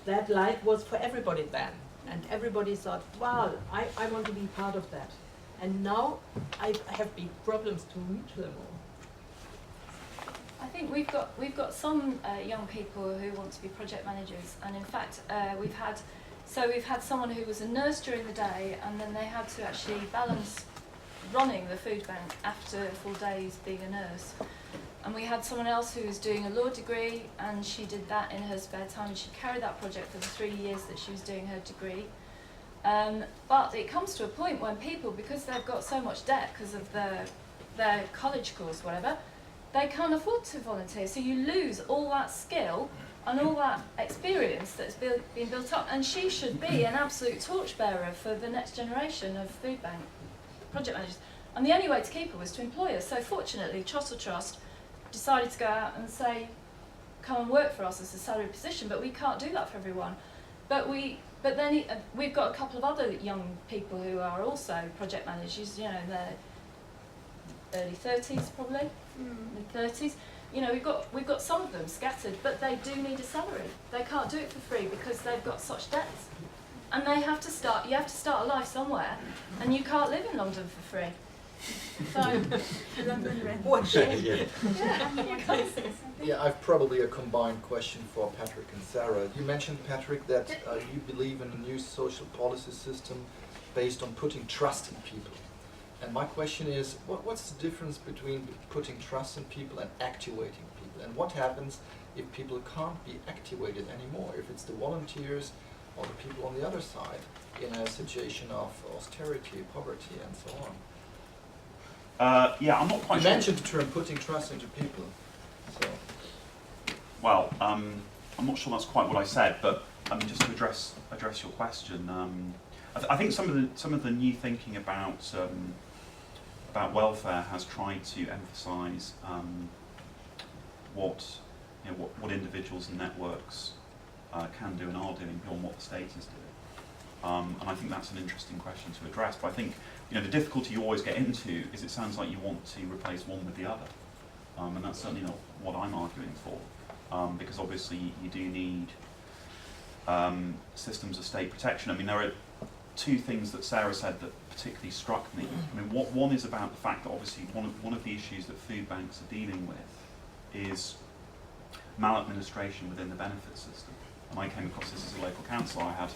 that light was for everybody then. And everybody thought, wow, I want to be part of that. And now I have big problems to reach them all. I think we've got some young people who want to be project managers, and in fact we've had someone who was a nurse during the day, and then they had to actually balance running the food bank after 4 days being a nurse. And we had someone else who was doing a law degree, and she did that in her spare time, and she carried that project for the 3 years that she was doing her degree. But it comes to a point when people, because they've got so much debt because of their their college course, whatever, they can't afford to volunteer. So you lose all that skill and all that experience that's been built up. And she should be an absolute torchbearer for the next generation of food bank project managers. And the only way to keep her was to employ her. So fortunately, Trussell Trust decided to go out and say, come and work for us as a salaried position, but we can't do that for everyone. But then we've got a couple of other young people who are also project managers, you know, in their early 30s probably, mid-30s. You know, we've got some of them scattered, but they do need a salary. They can't do it for free because they've got such debts. And you have to start a life somewhere, and you can't live in London for free. So, London rent. What shame. Yeah. yeah, you can't. Yeah, I've probably a combined question for Patrick and Sarah. You mentioned, Patrick, that you believe in a new social policy system based on putting trust in people. And my question is, what's the difference between putting trust in people and actuating people? And what happens if people can't be activated anymore? If it's the volunteers or the people on the other side in a situation of austerity, poverty, and so on? Yeah, I'm not quite You sure. mentioned the term putting trust into people. So. Well, I'm not sure that's quite what I said, but just to address your question, I think some of the new thinking about welfare has tried to emphasise what individuals and networks can do and are doing beyond what the state is doing. And I think that's an interesting question to address. But I think the difficulty you always get into is it sounds like you want to replace one with the other, and that's certainly not what I'm arguing for, because obviously you do need systems of state protection. I mean, there are two things that Sarah said that particularly struck me. I mean, one is about the fact that obviously one of the issues that food banks are dealing with is maladministration within the benefit system. And I came across this as a local councillor. I had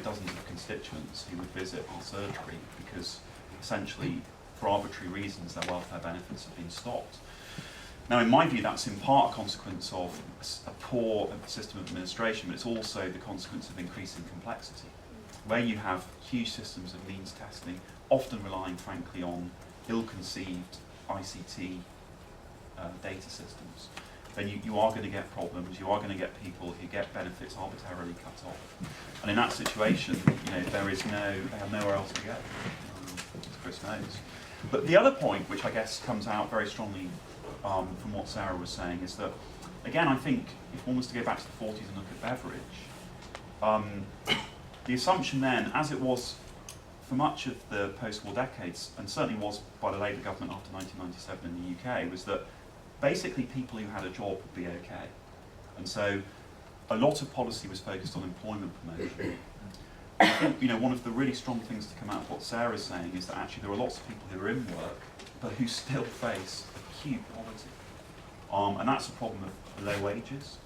dozens of constituents who would visit our surgery because essentially, for arbitrary reasons, their welfare benefits have been stopped. Now, in my view, that's in part a consequence of a poor system of administration, but it's also the consequence of increasing complexity, where you have huge systems of means testing, often relying, frankly, on ill-conceived ICT data systems. Then you are going to get problems. You are going to get people who get benefits arbitrarily cut off. And in that situation, they have nowhere else to go, as Chris knows. But the other point, which I guess comes out very strongly from what Sarah was saying, is that, again, I think if one was to go back to the 40s and look at beverage, the assumption then, as it was for much of the post-war decades, and certainly was by the Labour government after 1997 in the UK, was that basically people who had a job would be okay. And so a lot of policy was focused on employment promotion. I think one of the really strong things to come out of what Sarah's saying is that actually there are lots of people who are in work but who still face acute poverty. And that's a problem of low wages.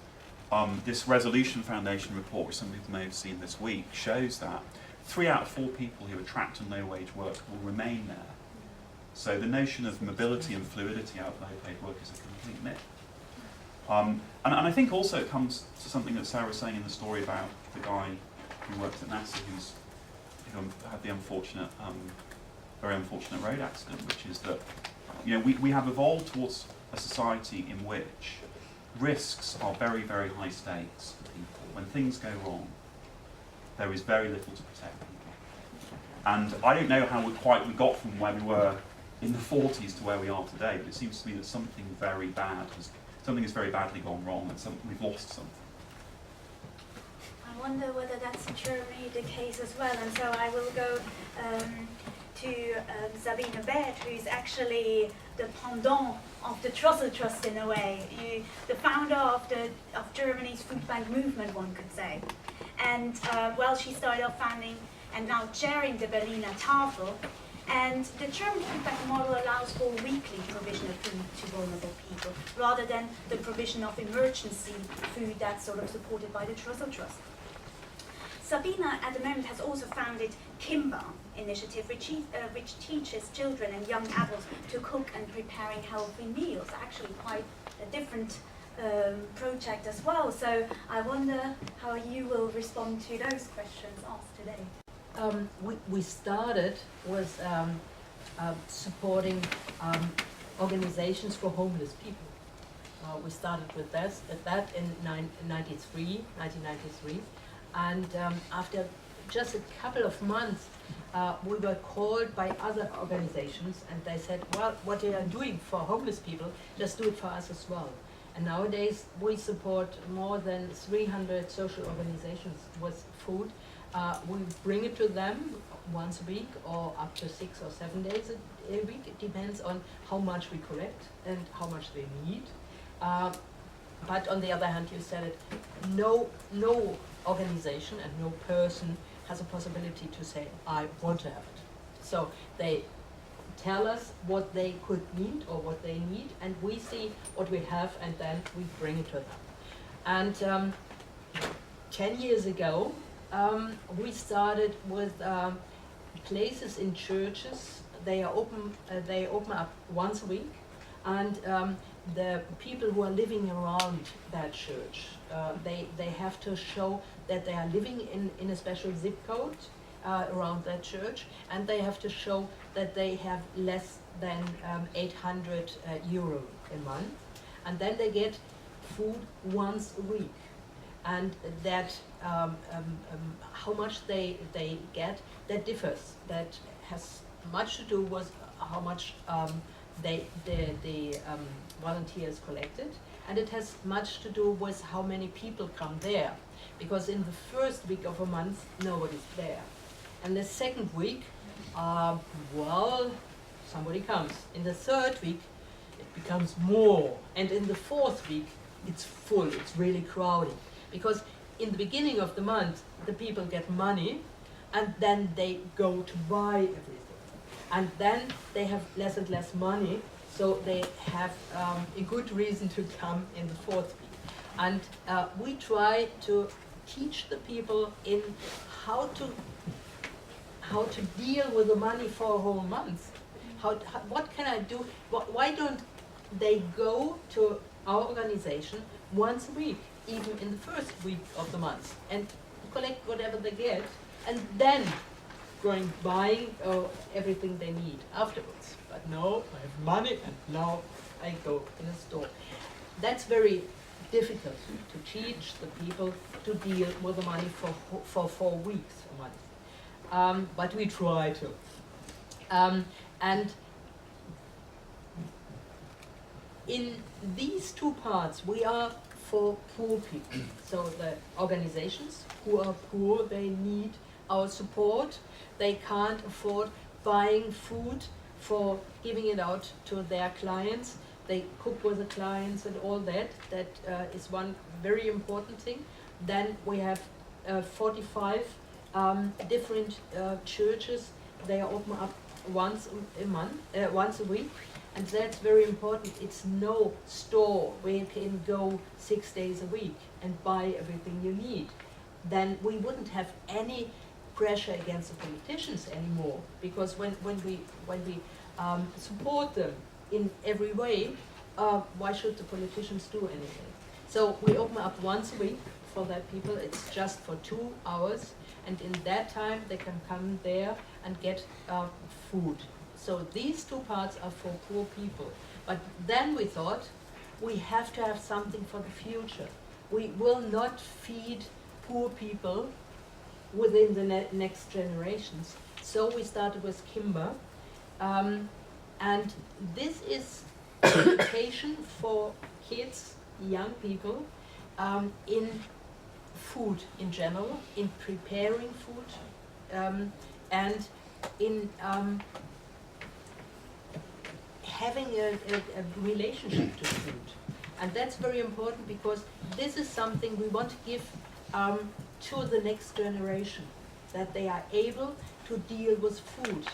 This Resolution Foundation report, which some people may have seen this week, shows that 3 out of 4 people who are trapped in low wage work will remain there. So the notion of mobility and fluidity out of low paid work is a complete myth. And I think also it comes to something that Sarah was saying in the story about the guy who worked at NASA who had the very unfortunate road accident, which is that we have evolved towards a society in which risks are very, very high stakes for people. When things go wrong, there is very little to protect people. And I don't know how we got from where we were in the 40s to where we are today, but it seems to me that something has very badly gone wrong, and we've lost something. I wonder whether that's in Germany the case as well, and so I will go to Sabine Bert, who's actually the pendant of the Trussell Trust in a way, the founder of Germany's food bank movement, one could say. And she started off founding and now chairing the Berliner Tafel. And the German food bank model allows for weekly provision of food to vulnerable people, rather than the provision of emergency food that's sort of supported by the Trussell Trust. Sabine, at the moment, has also founded Kimba initiative, which teaches children and young adults to cook and preparing healthy meals. Actually, quite a different project as well. So I wonder how you will respond to those questions asked today. We started with supporting organizations for homeless people. We started with that in 1993, and after just a couple of months, we were called by other organizations, and they said, well, what you are doing for homeless people, just do it for us as well. And nowadays, we support more than 300 social organizations with food. We bring it to them once a week or up to 6 or 7 days a week. It depends on how much we collect and how much they need. But on the other hand, you said it, no organization and no person has a possibility to say, I want to have it. So they tell us what they could need or what they need, and we see what we have, and then we bring it to them. And 10 years ago, we started with places in churches. They are open up once a week, and the people who are living around that church, they have to show that they are living in a special zip code around that church, and they have to show that they have less than 800 euro a month, and then they get food once a week. And that how much they get, that differs. That has much to do with how much the volunteers collected, and it has much to do with how many people come there, because in the first week of a month nobody's there, and the second week, well, somebody comes. In the third week it becomes more, and in the fourth week it's full, it's really crowded, because in the beginning of the month the people get money, and then they go to buy everything, and then they have less and less money, so they have a good reason to come in the fourth week. And we try to teach the people in how to deal with the money for a whole month. What can I do? Why don't they go to our organization once a week, even in the first week of the month, and collect whatever they get, and then buying everything they need afterwards. But no, I have money, and now I go in a store. That's very difficult to teach the people to deal with the money for 4 weeks a month. But we try to. And in these two parts, we are for poor people. So the organizations who are poor, they need our support. They can't afford buying food for giving it out to their clients. They cook with the clients and all that. That is one very important thing. Then we have 45 different churches. They are open up once a week, and that's very important. It's no store where you can go 6 days a week and buy everything you need. Then we wouldn't have any pressure against the politicians anymore, because when we support them in every way, why should the politicians do anything? So we open up once a week for that people. It's just for 2 hours, and in that time they can come there and get food. So these two parts are for poor people. But then we thought we have to have something for the future. We will not feed poor people within the next generations. So we started with Kimber, and this is education for kids, young people, in food in general, in preparing food, and in having a relationship to food. And that's very important, because this is something we want to give to the next generation, that they are able to deal with food.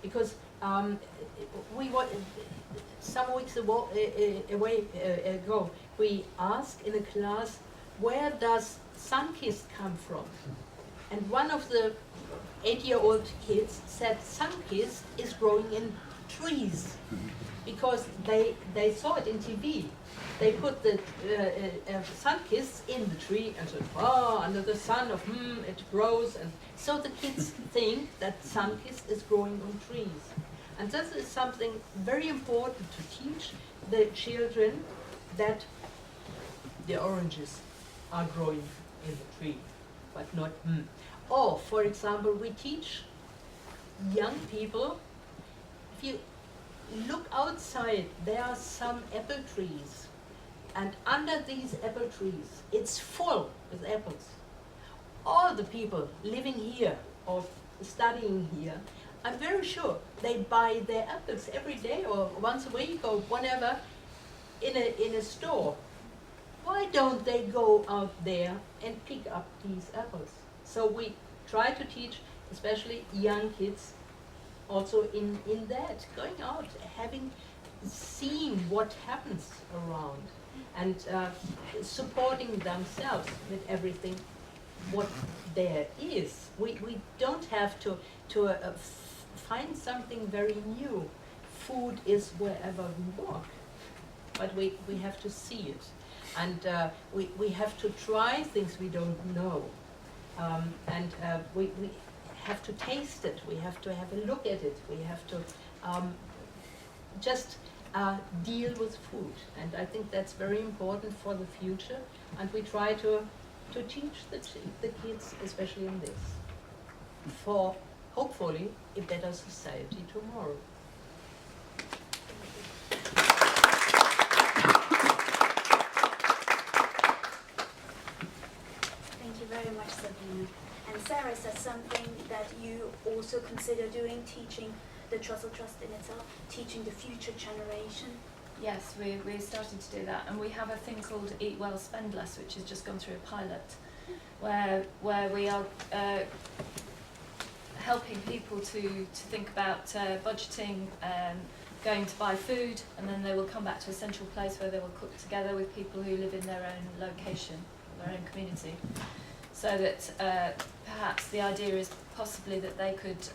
Because we want, some weeks ago, we asked in a class, where does Sunkist come from? And one of the 8-year-old kids said Sunkist is growing in trees, because they saw it in TV. They put the Sunkist in the tree and said, oh, under the sun of it grows. And so the kids think that Sunkist is growing on trees. And this is something very important to teach the children, that the oranges are growing in the tree, but not Or, for example, we teach young people, if you look outside, there are some apple trees, and under these apple trees, it's full with apples. All the people living here or studying here, I'm very sure they buy their apples every day or once a week or whenever in a store. Why don't they go out there and pick up these apples? So we try to teach, especially young kids, also in that, going out, having seen what happens around, and supporting themselves with everything what there is. We don't have to find something very new. Food is wherever we walk, but we have to see it, and we have to try things we don't know, and we have to taste it, we have to have a look at it, we have to just deal with food, and I think that's very important for the future, and we try to teach the kids, especially in this, for hopefully a better society tomorrow. Thank you very much, Sabine. And Sarah, is that something that you also consider doing, teaching the Trussell Trust in itself, teaching the future generation? Yes, we're starting to do that, and we have a thing called Eat Well, Spend Less, which has just gone through a pilot, where we are helping people to think about budgeting, going to buy food, and then they will come back to a central place where they will cook together with people who live in their own location, their own community, so that perhaps the idea is possibly that they could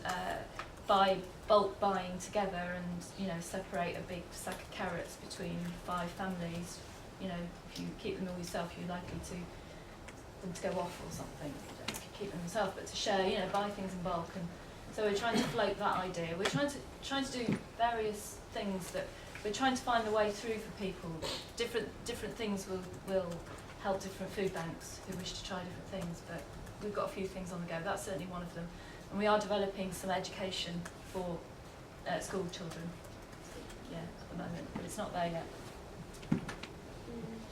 buy bulk buying together and separate a big sack of carrots between 5 families. If you keep them all yourself, you're likely them to go off or something. You don't keep them yourself, but to share, buy things in bulk. And so we're trying to float that idea. We're trying to do various things that we're trying to find the way through for people. Different things will help different food banks who wish to try different things, but we've got a few things on the go. That's certainly one of them. And we are developing some education for school children, at the moment, but it's not there yet.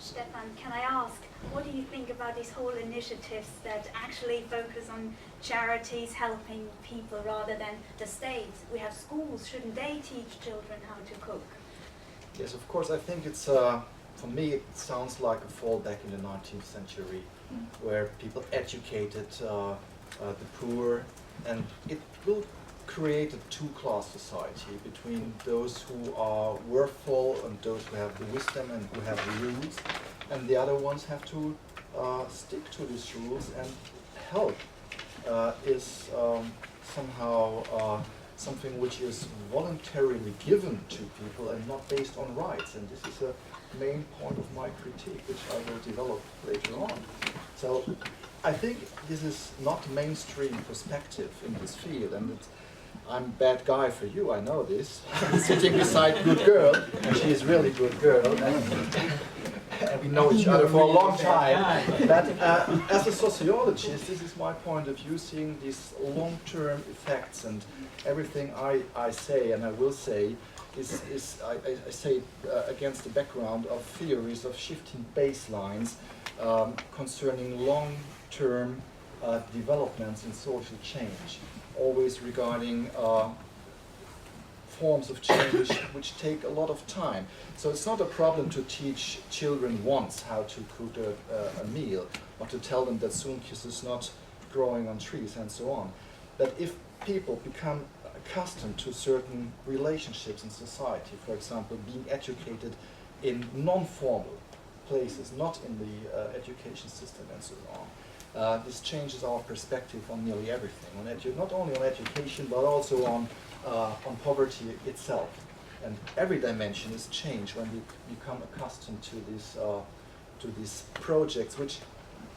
Stefan, can I ask, what do you think about these whole initiatives that actually focus on charities helping people rather than the state? We have schools, shouldn't they teach children how to cook? Yes, of course. I think it's, for me, it sounds like a fallback in the 19th century, where people educated the poor, and it will create a two-class society between those who are worthful and those who have the wisdom and who have the rules, and the other ones have to stick to these rules, and help is somehow something which is voluntarily given to people and not based on rights, and this is a main point of my critique, which I will develop later on. So I think this is not mainstream perspective in this field, and I'm a bad guy for you, I know this. Sitting beside good girl, and she is really good girl, and we know each other for a long time. But as a sociologist, this is my point of view, seeing these long-term effects, and everything I say and I will say is I say against the background of theories of shifting baselines concerning long-term developments in social change, always regarding forms of change which take a lot of time. So it's not a problem to teach children once how to cook a meal, or to tell them that suncus is not growing on trees and so on. But if people become accustomed to certain relationships in society, for example, being educated in non-formal places, not in the education system and so on, this changes our perspective on nearly everything, not only on education, but also on poverty itself. And every dimension is changed when we become accustomed to these projects, which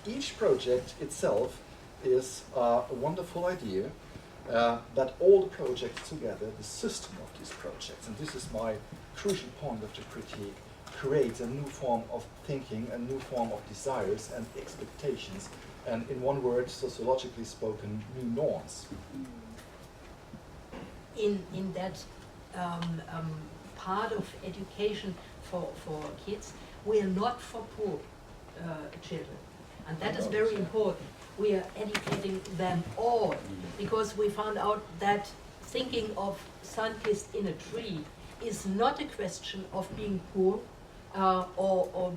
each project itself is a wonderful idea, that all the projects together, the system of these projects, and this is my crucial point of the critique, creates a new form of thinking, a new form of desires and expectations, and in one word, sociologically spoken, new norms. In that part of education for kids, we are not for poor children, and that is very important. We are educating them all, because we found out that thinking of sun-kissed in a tree is not a question of being poor or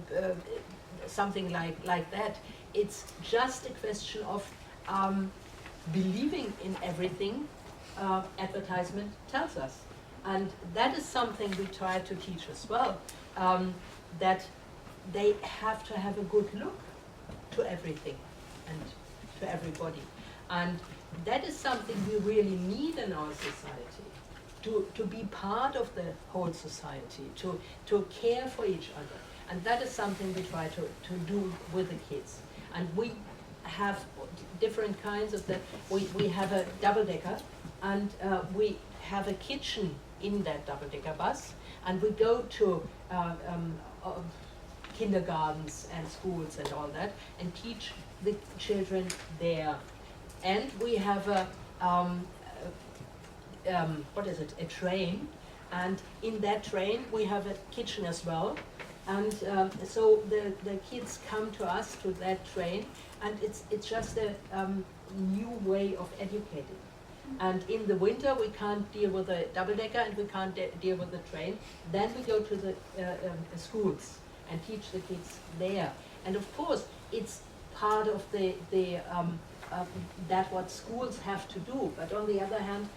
something like that. It's just a question of believing in everything advertisement tells us. And that is something we try to teach as well, that they have to have a good look to everything and to everybody. And that is something we really need in our society, to be part of the whole society, to care for each other. And that is something we try to do with the kids. And we have different kinds of that. We have a double-decker, and we have a kitchen in that double-decker bus, and we go to kindergartens and schools and all that, and teach the children there. And we have a a train, and in that train we have a kitchen as well. And so the kids come to us to that train, and it's just a new way of educating. And in the winter we can't deal with the double-decker and we can't deal with the train. Then we go to the schools and teach the kids there. And of course it's part of that what schools have to do. But on the other hand,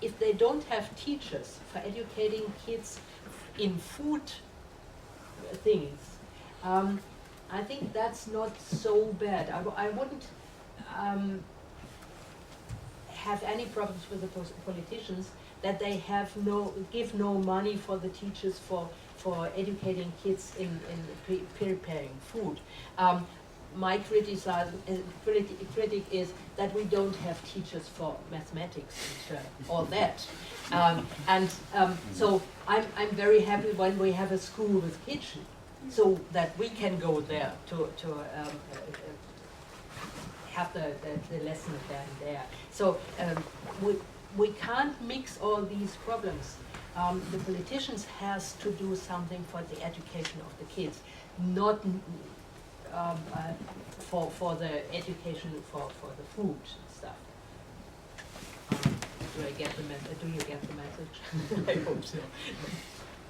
if they don't have teachers for educating kids in food things, I think that's not so bad. I wouldn't have any problems with the politicians that they give no money for the teachers for educating kids in preparing food. My critic is that we don't have teachers for mathematics and all that. So I'm very happy when we have a school with kitchen, so that we can go there to have the lesson there. So we can't mix all these problems. The politicians has to do something for the education of the kids, not for the education for the food stuff. Do you get the message? I hope so.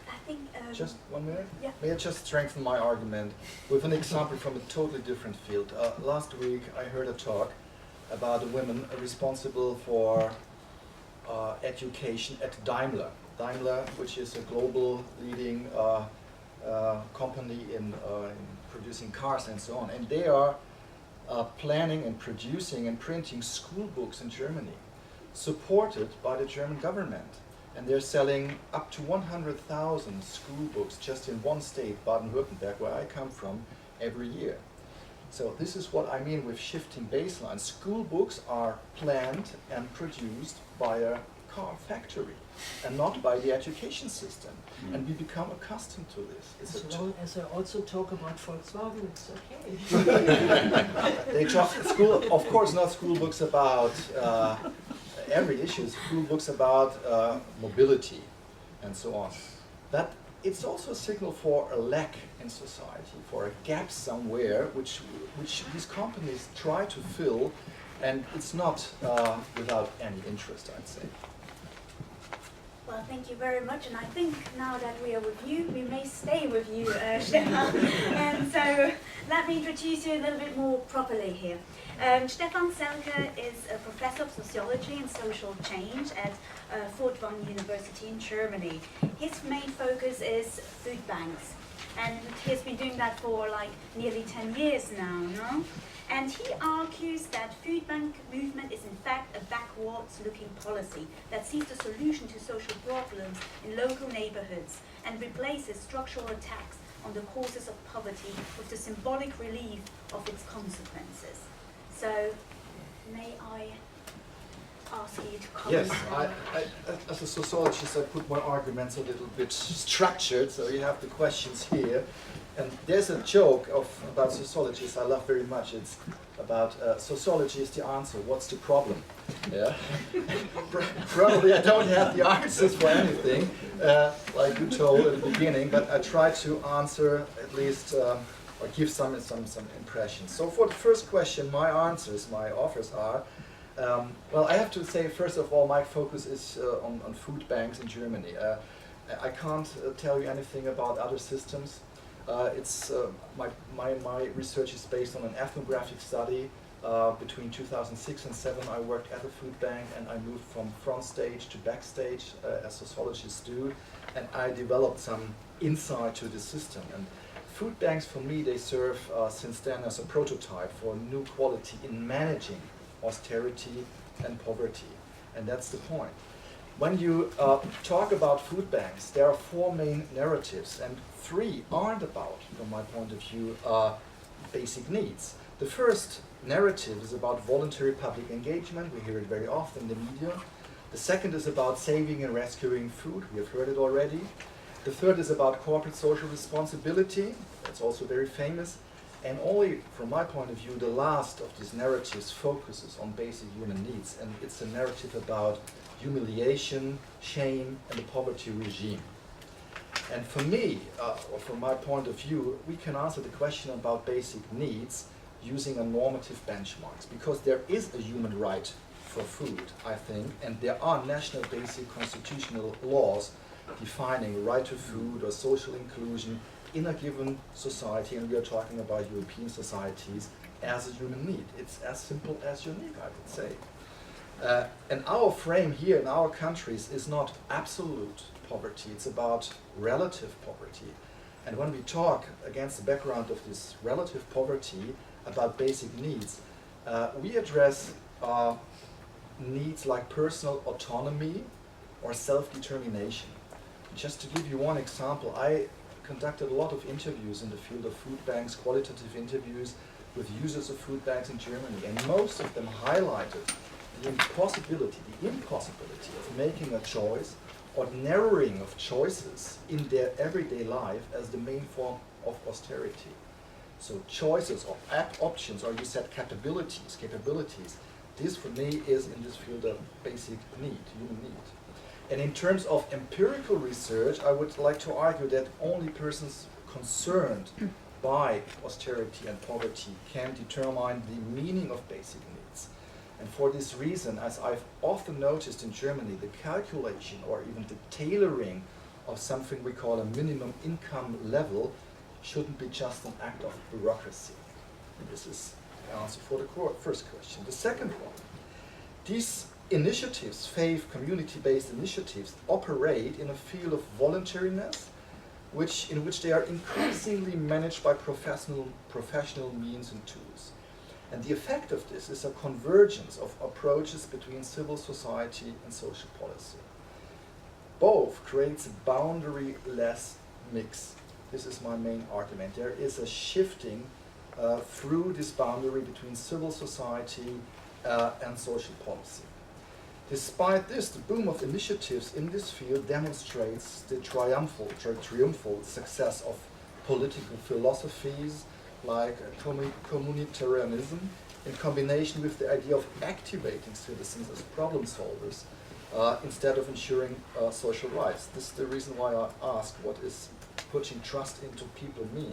I think. Just 1 minute? Yeah. May I just strengthen my argument with an example from a totally different field? Last week I heard a talk about a woman responsible for education at Daimler. Daimler, which is a global leading company in producing cars and so on. And they are planning and producing and printing school books in Germany, supported by the German government. And they're selling up to 100,000 school books just in one state, Baden-Württemberg, where I come from, every year. So this is what I mean with shifting baselines. School books are planned and produced by a car factory and not by the education system. And we become accustomed to this. As long as I also talk about Volkswagen, it's okay. They talk school, of course, not school books about every issue. School books about mobility and so on. That it's also a signal for a lack in society, for a gap somewhere, which these companies try to fill, and it's not without any interest, I'd say. Well, thank you very much, and I think now that we are with you, we may stay with you, Stefan. And so let me introduce you a little bit more properly here. Stefan Selke is a professor of sociology and social change at Fort Wayne University in Germany. His main focus is food banks, and he's been doing that for like nearly 10 years now, no? And he argues that food bank movement is in fact a backwards-looking policy that sees the solution to social problems in local neighborhoods and replaces structural attacks on the causes of poverty with the symbolic relief of its consequences. So, may I ask you to comment. Yes, as a sociologist, I put my arguments a little bit structured, so you have the questions here. And there's a joke about sociologists I love very much. It's about sociology is the answer. What's the problem? Yeah. Probably I don't have the answers for anything, like you told at the beginning, but I try to answer at least or give some impressions. So for the first question, my offers are. Well, I have to say, first of all, my focus is on food banks in Germany. I can't tell you anything about other systems. My research is based on an ethnographic study. Between 2006 and 2007, I worked at a food bank, and I moved from front stage to backstage, as sociologists do, and I developed some insight to the system. And food banks, for me, they serve since then as a prototype for new quality in managing austerity and poverty, and that's the point. When you talk about food banks, there are four main narratives, and three aren't about, from my point of view, basic needs. The first narrative is about voluntary public engagement. We hear it very often in the media. The second is about saving and rescuing food. We have heard it already. The third is about corporate social responsibility. That's also very famous. And only, from my point of view, the last of these narratives focuses on basic human needs, and it's a narrative about humiliation, shame, and the poverty regime. And for me, or from my point of view, we can answer the question about basic needs using a normative benchmarks, because there is a human right for food, I think, and there are national basic constitutional laws defining right to food or social inclusion in a given society, and we are talking about European societies, as a human need. It's as simple as unique, I would say. And our frame here in our countries is not absolute poverty, it's about relative poverty. And when we talk against the background of this relative poverty about basic needs, we address needs like personal autonomy or self-determination. Just to give you one example, I conducted a lot of interviews in the field of food banks, qualitative interviews with users of food banks in Germany, and most of them highlighted the impossibility of making a choice or narrowing of choices in their everyday life as the main form of austerity. So choices or options, or you said capabilities, this for me is in this field a basic need, human need. And in terms of empirical research, I would like to argue that only persons concerned by austerity and poverty can determine the meaning of basic needs. And for this reason, as I've often noticed in Germany, the calculation or even the tailoring of something we call a minimum income level shouldn't be just an act of bureaucracy. And this is the answer for the first question. The second one, these initiatives, faith, community-based initiatives, operate in a field of voluntariness, in which they are increasingly managed by professional means and tools. And the effect of this is a convergence of approaches between civil society and social policy. Both creates a boundary-less mix. This is my main argument. There is a shifting through this boundary between civil society and social policy. Despite this, the boom of initiatives in this field demonstrates the triumphal success of political philosophies like communitarianism in combination with the idea of activating citizens as problem solvers instead of ensuring social rights. This is the reason why I ask, what is putting trust into people mean?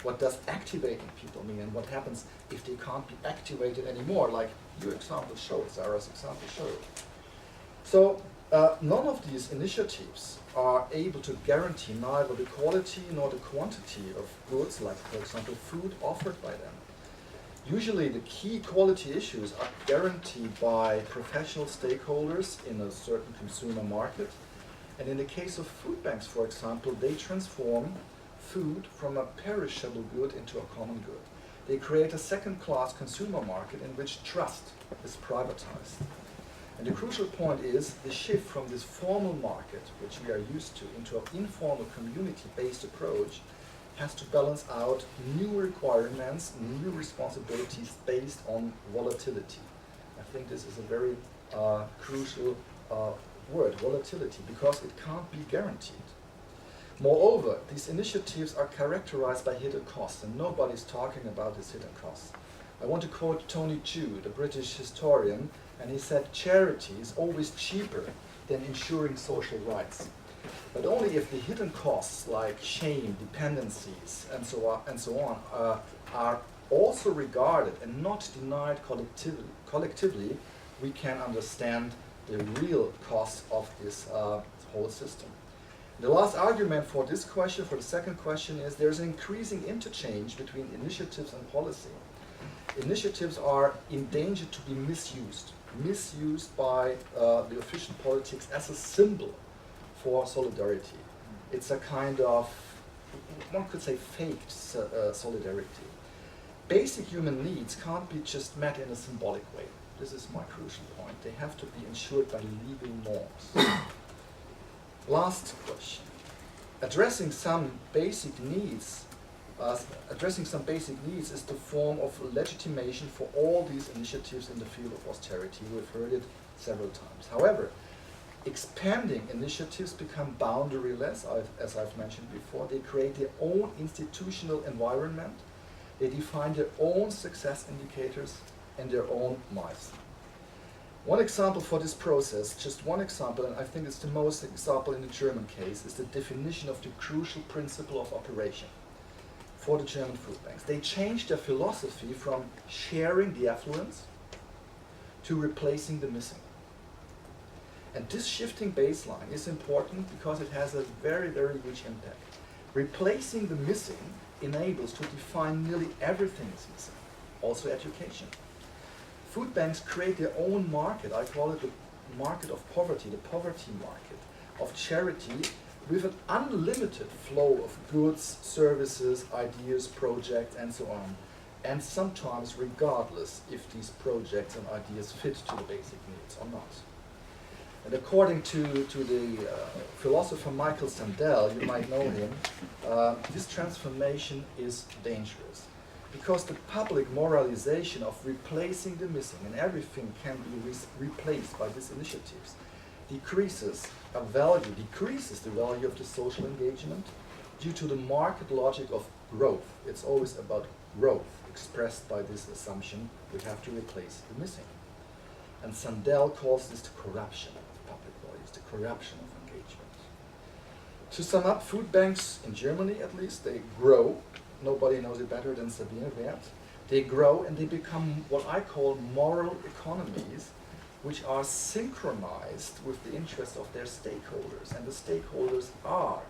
What does activating people mean, and what happens if they can't be activated anymore, like your example showed, Sarah's example showed. So none of these initiatives are able to guarantee neither the quality nor the quantity of goods, like for example food, offered by them. Usually the key quality issues are guaranteed by professional stakeholders in a certain consumer market. And in the case of food banks, for example, they transform food from a perishable good into a common good. They create a second-class consumer market in which trust is privatized. And the crucial point is the shift from this formal market, which we are used to, into an informal community-based approach has to balance out new requirements, new responsibilities based on volatility. I think this is a very crucial word, volatility, because it can't be guaranteed. Moreover, these initiatives are characterized by hidden costs, and nobody's talking about these hidden costs. I want to quote Tony Jude, a British historian, and he said, "Charity is always cheaper than ensuring social rights, but only if the hidden costs like shame, dependencies, and so on, are also regarded and not denied collectively, we can understand the real cost of this whole system." The last argument for this question, for the second question, is there's an increasing interchange between initiatives and policy. Initiatives are in danger to be misused by the official politics as a symbol for solidarity. It's a kind of, one could say, faked solidarity. Basic human needs can't be just met in a symbolic way. This is my crucial point. They have to be ensured by legal norms. Last question. Addressing some basic needs is the form of legitimation for all these initiatives in the field of austerity. We've heard it several times. However, expanding initiatives become boundaryless, as I've mentioned before. They create their own institutional environment. They define their own success indicators and their own myths. One example for this process, just one example, and I think it's the most example in the German case, is the definition of the crucial principle of operation for the German food banks. They changed their philosophy from sharing the affluence to replacing the missing. And this shifting baseline is important because it has a very, very huge impact. Replacing the missing enables to define nearly everything is missing, also education. Food banks create their own market. I call it the market of poverty, the poverty market of charity, with an unlimited flow of goods, services, ideas, projects, and so on. And sometimes regardless if these projects and ideas fit to the basic needs or not. And according to the philosopher Michael Sandel, you might know him, this transformation is dangerous. Because the public moralization of replacing the missing and everything can be replaced by these initiatives decreases the value of the social engagement due to the market logic of growth. It's always about growth expressed by this assumption we have to replace the missing. And Sandel calls this the corruption of public values, the corruption of engagement. To sum up, food banks in Germany at least, they grow. Nobody knows it better than Sabine Wert. They grow and they become what I call moral economies, which are synchronized with the interests of their stakeholders. And the stakeholders are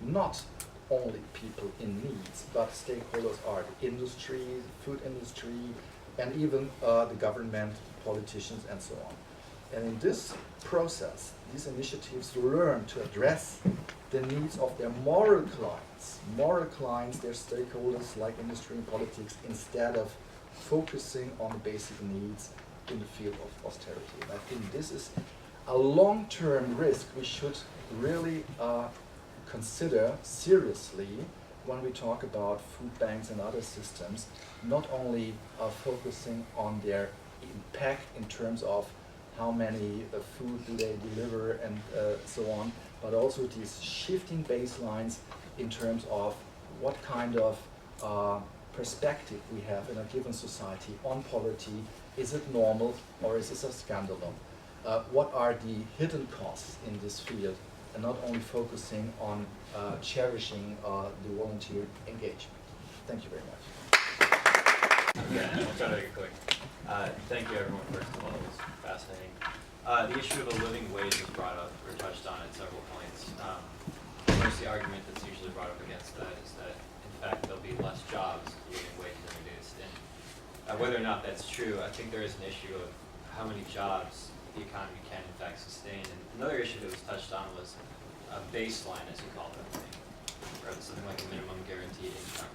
not only people in needs, but stakeholders are the industry, the food industry, and even the government, politicians, and so on. And in this process, these initiatives learn to address the needs of their moral clients, their stakeholders like industry and politics, instead of focusing on the basic needs in the field of austerity. And I think this is a long-term risk we should really consider seriously when we talk about food banks and other systems, not only focusing on their impact in terms of how many food do they deliver and so on, but also these shifting baselines in terms of what kind of perspective we have in a given society on poverty. Is it normal or is this a scandalum? What are the hidden costs in this field, and not only focusing on cherishing the volunteer engagement. Thank you very much. Yeah, I'll try to make it quick. Thank you everyone, first of all, it was fascinating. The issue of a living wage was brought up, or touched on at several points. Of course, the argument that's usually brought up against that is that, in fact, there'll be less jobs if living wage is reduced. And whether or not that's true, I think there is an issue of how many jobs the economy can, in fact, sustain. And another issue that was touched on was a baseline, as you call it, or something like a minimum guaranteed income,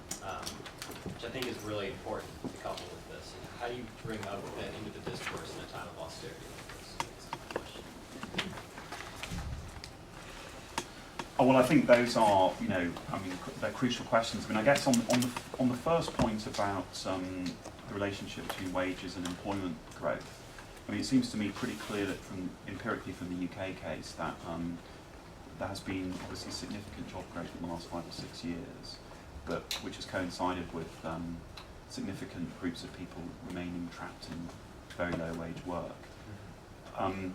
which I think is really important to couple with this. And how do you bring up that into the discourse in a time of austerity like this? That's my question. Oh, well, I think those are, they're crucial questions. I guess on the first point about the relationship between wages and employment growth, I mean, it seems to me pretty clear that empirically from the UK case that there has been obviously significant job growth in the last 5 or 6 years, but which has coincided with significant groups of people remaining trapped in very low wage work. I mean,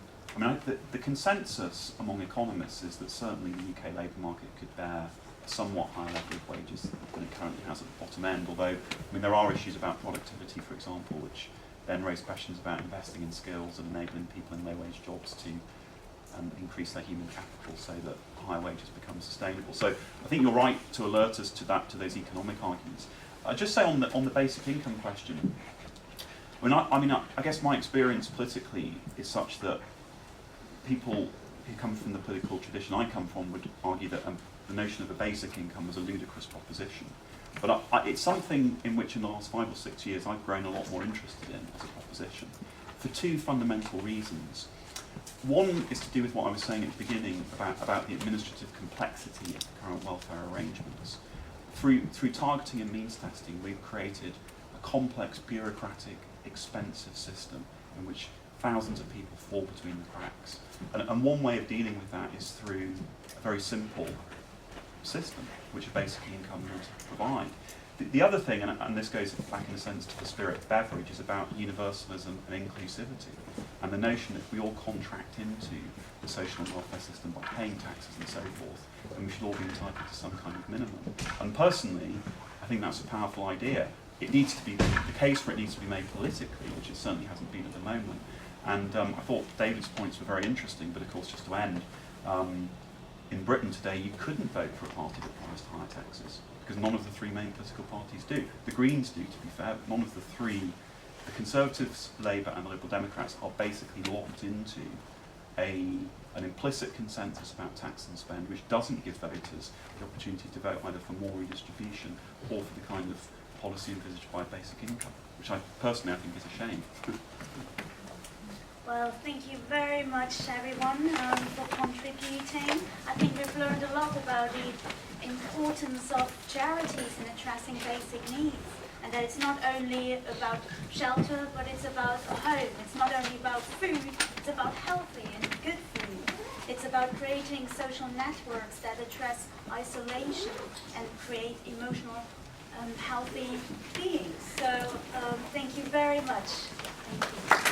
the consensus among economists is that certainly the UK labour market could bear a somewhat higher level of wages than it currently has at the bottom end, although, I mean, there are issues about productivity, for example, which then raise questions about investing in skills and enabling people in low wage jobs to increase their human capital so that higher wages become sustainable. So I think you're right to alert us to those economic arguments. I'd just say on the basic income question, I guess my experience politically is such that people who come from the political tradition I come from would argue that the notion of a basic income was a ludicrous proposition. But it's something in which in the last 5 or 6 years I've grown a lot more interested in as a proposition for 2 fundamental reasons. One is to do with what I was saying at the beginning about the administrative complexity of the current welfare arrangements. Through targeting and means testing, we've created a complex, bureaucratic, expensive system in which thousands of people fall between the cracks. And one way of dealing with that is through a very simple system, which a basic income would provide. The other thing, and this goes back in a sense to the spirit of beverage, is about universalism and inclusivity, and the notion that we all contract into the social and welfare system by paying taxes and so forth, and we should all be entitled to some kind of minimum. And personally, I think that's a powerful idea. It needs to be, the case for it needs to be made politically, which it certainly hasn't been at the moment. And I thought David's points were very interesting, but of course, just to end, in Britain today, you couldn't vote for a party that promised higher taxes, because none of the 3 main political parties do. The Greens do, to be fair, but none of the 3, the Conservatives, Labour and the Liberal Democrats, are basically locked into an implicit consensus about tax and spend, which doesn't give voters the opportunity to vote either for more redistribution or for the kind of policy envisaged by basic income, which I personally think is a shame. Well, thank you very much, everyone, for contributing. I think we've learned a lot about the importance of charities in addressing basic needs, and that it's not only about shelter, but it's about a home. It's not only about food, it's about healthy and good food. It's about creating social networks that address isolation and create emotional, healthy beings. So, thank you very much. Thank you.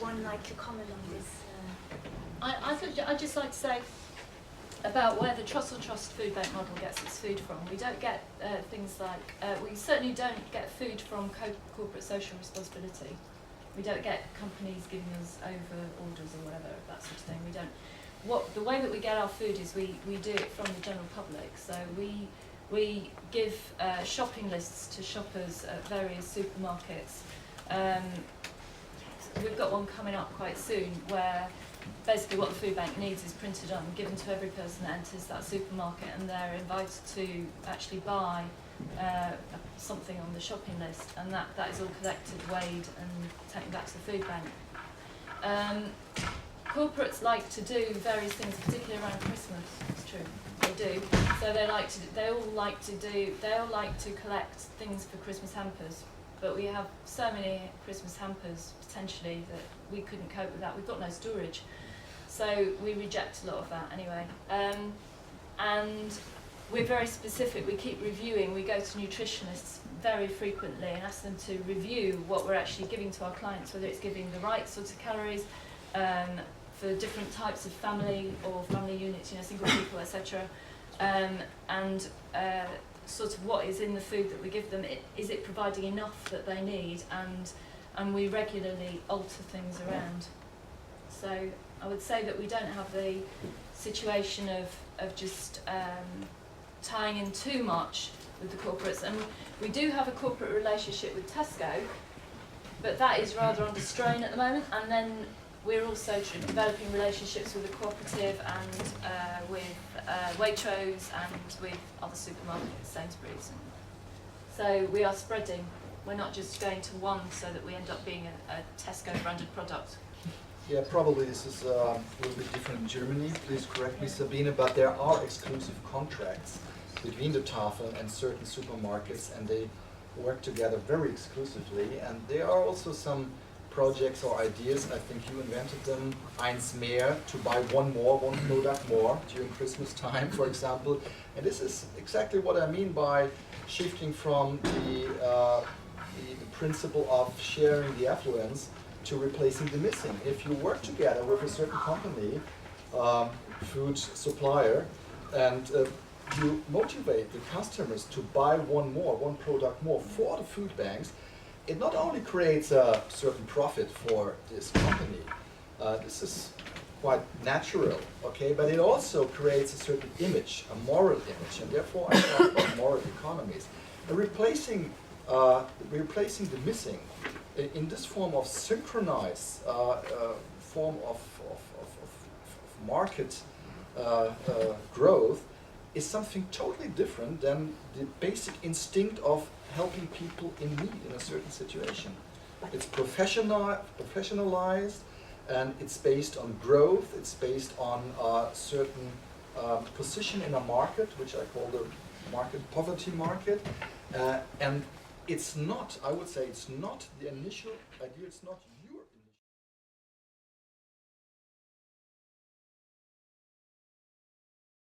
one like to comment on this? I'd just like to say about where the Trussell Trust food bank model gets its food from. We don't get things like, we certainly don't get food from corporate social responsibility. We don't get companies giving us over orders or whatever, that sort of thing. We don't. The way that we get our food is we do it from the general public. So we give shopping lists to shoppers at various supermarkets. We've got one coming up quite soon where basically what the food bank needs is printed on, given to every person that enters that supermarket, and they're invited to actually buy something on the shopping list, and that is all collected, weighed and taken back to the food bank. Corporates like to do various things, particularly around Christmas. It's true, they do. So they all like to collect things for Christmas hampers. But we have so many Christmas hampers potentially that we couldn't cope with that. We've got no storage, so we reject a lot of that anyway. And we're very specific. We keep reviewing. We go to nutritionists very frequently and ask them to review what we're actually giving to our clients, whether it's giving the right sorts of calories for different types of family or family units, single people, etc. And sort of what is in the food that we give them. Is it providing enough that they need? And we regularly alter things around. So I would say that we don't have the situation of just tying in too much with the corporates. And we do have a corporate relationship with Tesco, but that is rather under strain at the moment. And then we're also developing relationships with the cooperative and with Waitrose and with other supermarkets, Sainsbury's. So we are spreading. We're not just going to one so that we end up being a Tesco branded product. Yeah, probably this is a little bit different in Germany. Please correct me, Sabine, but there are exclusive contracts between the Tafel and certain supermarkets, and they work together very exclusively. And there are also some projects or ideas, I think you invented them, eins mehr, to buy one product more during Christmas time, for example. And this is exactly what I mean by shifting from the principle of sharing the affluence to replacing the missing. If you work together with a certain company, food supplier, and you motivate the customers to buy one product more for the food banks, it not only creates a certain profit for this company, this is quite natural, okay, but it also creates a certain image, a moral image, and therefore I talk about moral economies. And replacing the missing in this form of synchronized form of market growth is something totally different than the basic instinct of helping people in need in a certain situation. It's professionalized, and it's based on growth, it's based on a certain position in a market, which I call the poverty market, and it's not, I would say, it's not the initial idea, it's not